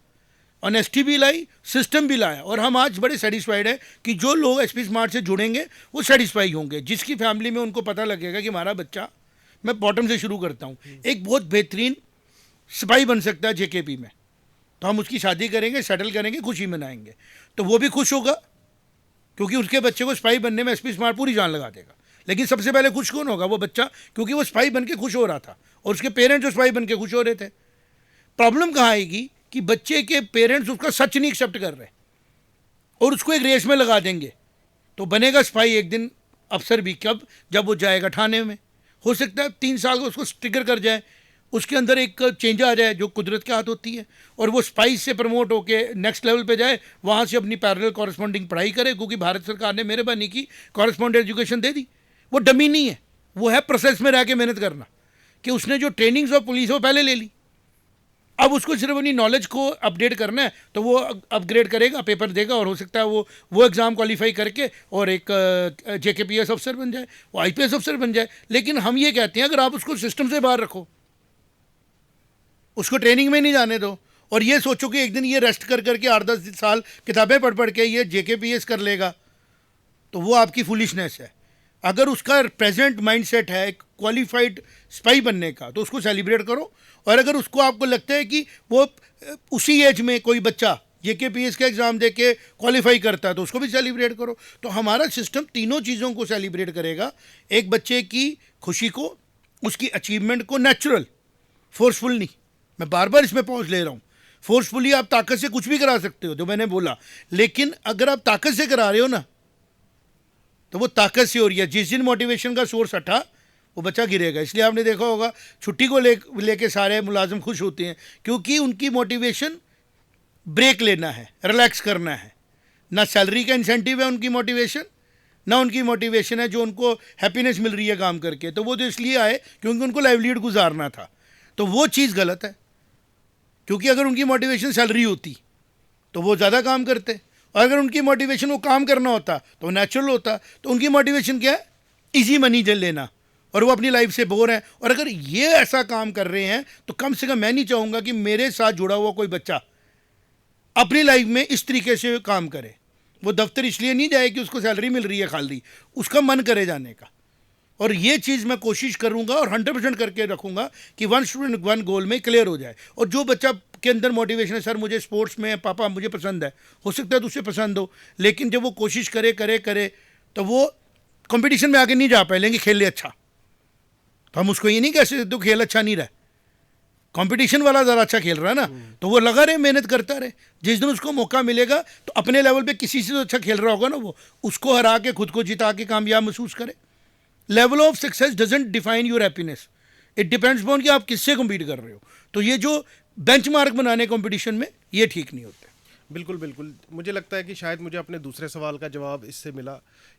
ऑनेस्टी भी लाई, सिस्टम भी लाया, और हम आज बड़े सेटिस्फाइड है कि जो लोग एसपी स्मार्ट से जुड़ेंगे वो सेटिस्फाई होंगे। जिसकी फैमिली में उनको पता लगेगा कि हमारा बच्चा, मैं बॉटम से शुरू करता हूँ, एक बहुत बेहतरीन सिपाही बन सकता है जेकेपी में, तो हम उसकी शादी करेंगे, सेटल करेंगे, खुशी मनाएंगे, तो वो भी खुश होगा क्योंकि उसके बच्चे को सिपाही बनने में एसपी स्मार्ट पूरी जान लगा देगा। लेकिन सबसे पहले खुश कौन होगा? वो बच्चा, क्योंकि वो सिपाही बन के खुश हो रहा था और उसके पेरेंट्स जो सिपाही बन के खुश हो रहे थे। प्रॉब्लम कहाँ आएगी कि बच्चे के पेरेंट्स उसका सच नहीं एक्सेप्ट कर रहे और उसको एक रेस में लगा देंगे, तो बनेगा सिपाही एक दिन अफसर भी कब? जब वो जाएगा थाने में। हो सकता है 3 साल का उसको स्टिकर कर जाए, उसके अंदर एक चेंज आ जाए जो कुदरत के हाथ होती है, और वो स्पाई से प्रमोट होके नेक्स्ट लेवल पे जाए, वहाँ से अपनी पैरेलल कॉरेस्पॉन्डिंग पढ़ाई करे, क्योंकि भारत सरकार ने मेहरबानी की कॉरेस्पॉन्डेंट एजुकेशन दे दी। वो डमी नहीं है, वो है प्रोसेस में रह के मेहनत करना, कि उसने जो ट्रेनिंग्स और पुलिस वो पहले ले ली, अब उसको सिर्फ अपनी नॉलेज को अपडेट करना है, तो वो अपग्रेड करेगा, पेपर देगा, और हो सकता है वो एग्ज़ाम क्वालिफाई करके और एक जेकेपीएस अफसर बन जाए, वो आईपीएस अफसर बन जाए। लेकिन हम ये कहते हैं अगर आप उसको सिस्टम से बाहर रखो, उसको ट्रेनिंग में नहीं जाने दो, और ये सोचो कि एक दिन ये रेस्ट कर करके 8-10 साल किताबें पढ़ पढ़ के ये जेकेपीएस कर लेगा, तो वो आपकी फुलिशनेस है। अगर उसका प्रेजेंट माइंडसेट है क्वालिफाइड स्पाई बनने का, तो उसको सेलिब्रेट करो। और अगर उसको आपको लगता है कि वो उसी एज में कोई बच्चा जेकेपीएस का एग्ज़ाम दे के क्वालिफाई करता है, तो उसको भी सेलिब्रेट करो। तो हमारा सिस्टम तीनों चीज़ों को सेलिब्रेट करेगा, एक बच्चे की खुशी को, उसकी अचीवमेंट को, नेचुरल, फोर्सफुल नहीं। मैं बार बार इसमें पहुँच ले रहा हूँ, फोर्सफुली आप ताकत से कुछ भी करा सकते हो जो मैंने बोला, लेकिन अगर आप ताकत से करा रहे हो ना, तो वो ताकत से हो रही है। जिस दिन मोटिवेशन का सोर्स हटा, वो बच्चा गिरेगा। इसलिए आपने देखा होगा छुट्टी को लेके सारे मुलाजिम खुश होते हैं, क्योंकि उनकी मोटिवेशन ब्रेक लेना है, रिलैक्स करना है। ना सैलरी का इंसेंटिव है उनकी मोटिवेशन, ना उनकी मोटिवेशन है जो उनको हैप्पीनेस मिल रही है काम करके। तो वो तो इसलिए आए क्योंकि उनको लाइवलीहुड गुजारना था, तो वो चीज़ गलत है। क्योंकि अगर उनकी मोटिवेशन सैलरी होती तो वो ज़्यादा काम करते, और अगर उनकी मोटिवेशन वो काम करना होता तो नेचुरल होता। तो उनकी मोटिवेशन क्या है? इजी मनी लेना, और वो अपनी लाइफ से बोर है। और अगर ये ऐसा काम कर रहे हैं तो कम से कम मैं नहीं चाहूँगा कि मेरे साथ जुड़ा हुआ कोई बच्चा अपनी लाइफ में इस तरीके से काम करे। वो दफ्तर इसलिए नहीं जाए कि उसको सैलरी मिल रही है खाली, उसका मन करे जाने का। और ये चीज़ मैं कोशिश करूँगा और 100% करके रखूँगा कि 1 स्टूडेंट 1 गोल में क्लियर हो जाए। और जो बच्चा के अंदर मोटिवेशन है, सर मुझे स्पोर्ट्स में पापा मुझे पसंद है, हो सकता है तो उसे पसंद हो, लेकिन जब वो कोशिश करे करे करे तो वो कंपटीशन में आगे नहीं जा पाए, लेंगे खेल ले अच्छा, तो हम उसको ये नहीं कह सकते तो खेल अच्छा नहीं रहा, कंपटीशन वाला ज़रा अच्छा खेल रहा है ना, तो वो लगा रहे, मेहनत करता रहे। जिस दिन उसको मौका मिलेगा तो अपने लेवल पे किसी से तो अच्छा खेल रहा होगा ना, वो उसको हरा के खुद को जिता के कामयाब महसूस करे। Level of success doesn't define your happiness, it depends upon कि आप किससे कम्पीट कर रहे हो। तो ये जो बेंचमार्क बनाने कंपटीशन में, ये ठीक नहीं होते। बिल्कुल बिल्कुल। मुझे लगता है कि शायद मुझे अपने दूसरे सवाल का जवाब इससे मिला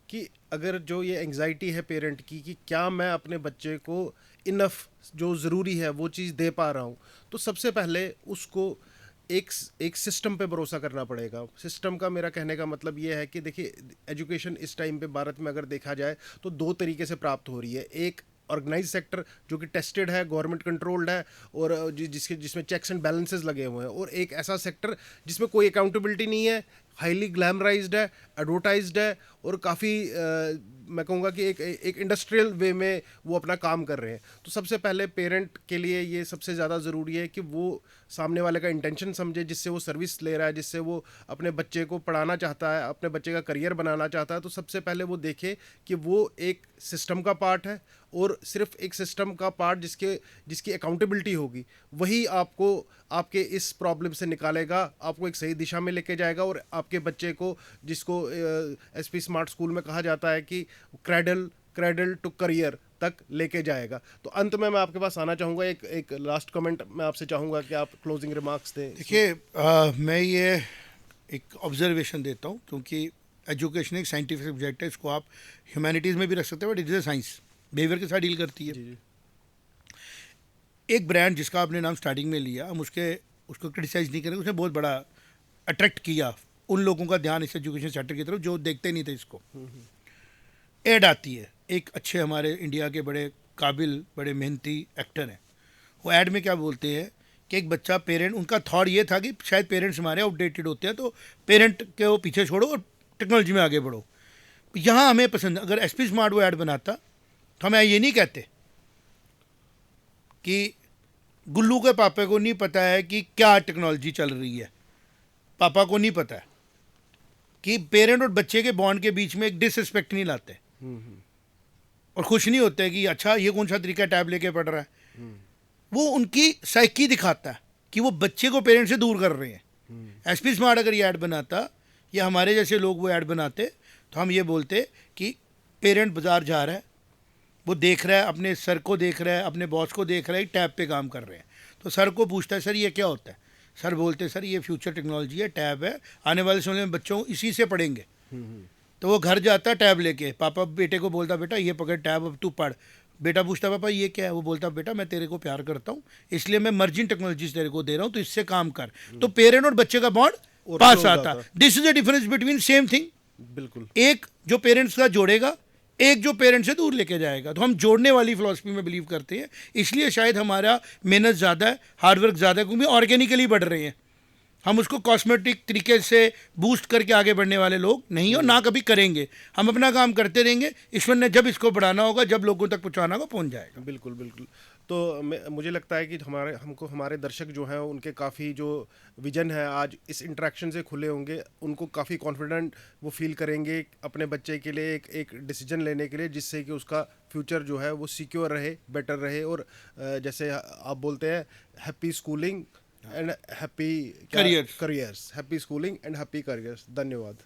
कि अगर जो ये एंग्जाइटी है पेरेंट की कि क्या मैं अपने बच्चे को इनफ जो ज़रूरी है वो चीज़ दे पा रहा हूँ, तो सबसे पहले उसको एक सिस्टम पे भरोसा करना पड़ेगा। सिस्टम का मेरा कहने का मतलब ये है कि देखिए, एजुकेशन इस टाइम पे भारत में अगर देखा जाए तो 2 तरीके से प्राप्त हो रही है। एक ऑर्गेनाइज सेक्टर जो कि टेस्टेड है, गवर्नमेंट कंट्रोल्ड है, और जिसमें चेक्स एंड बैलेंसेस लगे हुए हैं, और एक ऐसा सेक्टर जिसमें कोई अकाउंटेबिलिटी नहीं है, हाईली ग्लैमराइज्ड है, एडवर्टाइज्ड है, और काफ़ी मैं कहूँगा कि एक इंडस्ट्रियल वे में वो अपना काम कर रहे हैं। तो सबसे पहले पेरेंट के लिए ये सबसे ज़्यादा ज़रूरी है कि वो सामने वाले का इंटेंशन समझे, जिससे वो सर्विस ले रहा है, जिससे वो अपने बच्चे को पढ़ाना चाहता है, अपने बच्चे का करियर बनाना चाहता है। तो सबसे पहले वो देखे कि वो एक सिस्टम का पार्ट है, और सिर्फ एक सिस्टम का पार्ट जिसकी अकाउंटेबिलिटी होगी, वही आपको आपके इस प्रॉब्लम से निकालेगा, आपको एक सही दिशा में लेके जाएगा, और आपके बच्चे को, जिसको एसपी स्मार्ट स्कूल में कहा जाता है कि क्रेडल क्रेडल टू करियर तक लेके जाएगा। तो अंत में मैं आपके पास आना चाहूँगा, एक एक लास्ट कमेंट मैं आपसे चाहूँगा कि आप क्लोजिंग रिमार्क्स दें। देखिए, मैं ये एक ऑब्जर्वेशन देता हूँ, क्योंकि एजुकेशन एक साइंटिफिक सब्जेक्ट है, इसको आप ह्यूमैनिटीज़ में भी रख सकते हैं, but it is a science, behaviour के साथ डील करती है। जी जी। एक ब्रांड जिसका आपने नाम स्टार्टिंग में लिया, हम उसको क्रिटिसाइज़ नहीं करेंगे, उसने बहुत बड़ा अट्रैक्ट किया उन लोगों का ध्यान इस एजुकेशन सेक्टर की तरफ जो देखते नहीं थे इसको। ऐड आती है, एक अच्छे हमारे इंडिया के बड़े काबिल, बड़े मेहनती एक्टर हैं, वो ऐड में क्या बोलते हैं कि एक बच्चा, पेरेंट, उनका थॉट ये था कि शायद पेरेंट्स हमारे आउटडेटेड होते हैं, तो पेरेंट के वो पीछे छोड़ो और टेक्नोलॉजी में आगे बढ़ो। यहाँ हमें पसंद, अगर एसपी स्मार्ट वो ऐड बनाता तो हम ये नहीं कहते कि गुल्लू के पापा को नहीं पता है कि क्या टेक्नोलॉजी चल रही है, पापा को नहीं पता है, कि पेरेंट और बच्चे के बॉन्ड के बीच में एक डिसरिस्पेक्ट नहीं लाते और खुश नहीं होते कि अच्छा ये कौन सा तरीका टैब लेके पढ़ रहा है। वो उनकी साइकी दिखाता है कि वो बच्चे को पेरेंट से दूर कर रहे हैं। एसपी स्मार्ट अगर ये ऐड बनाता या हमारे जैसे लोग वो ऐड बनाते तो हम ये बोलते कि पेरेंट बाजार जा रहा है, वो देख रहा है, अपने सर को देख रहा है, अपने बॉस को देख रहा है, टैब पे काम कर रहे हैं, तो सर को पूछता है सर ये क्या होता है, सर बोलते हैं सर ये फ्यूचर टेक्नोलॉजी है, टैब है, आने वाले समय में बच्चों इसी से पढ़ेंगे। तो वो घर जाता टैब लेके, पापा बेटे को बोलता बेटा ये पकड़ टैब, अब तू पढ़। बेटा पूछता पापा ये क्या है, वो बोलता बेटा मैं तेरे को प्यार करता हूँ इसलिए मैं मर्जिंग टेक्नोलॉजीज तेरे को दे रहा हूँ, तो इससे काम कर। तो पेरेंट और बच्चे का बॉन्ड पास आता। This is the difference between same thing. बिल्कुल। एक जो पेरेंट्स का जोड़ेगा, एक जो पेरेंट्स से दूर लेके जाएगा। तो हम जोड़ने वाली फिलॉसफी में बिलीव करते हैं, इसलिए शायद हमारा मेहनत ज़्यादा है, हार्डवर्क ज़्यादा है, क्योंकि ऑर्गेनिकली बढ़ रहे हैं। हम उसको कॉस्मेटिक तरीके से बूस्ट करके आगे बढ़ने वाले लोग नहीं, और ना कभी करेंगे। हम अपना काम करते रहेंगे, ईश्वर ने जब इसको बढ़ाना होगा, जब लोगों तक पहुंचाना होगा, पहुंच जाएगा। बिल्कुल बिल्कुल। तो मुझे लगता है कि हमारे दर्शक जो हैं उनके काफ़ी जो विजन है आज इस इंटरेक्शन से खुले होंगे, उनको काफ़ी कॉन्फिडेंट वो फील करेंगे अपने बच्चे के लिए एक डिसीजन लेने के लिए, जिससे कि उसका फ्यूचर जो है वो सिक्योर रहे, बेटर रहे, और जैसे आप बोलते हैं happy schooling and happy Careers. Careers, happy schooling and happy careers. धन्यवाद।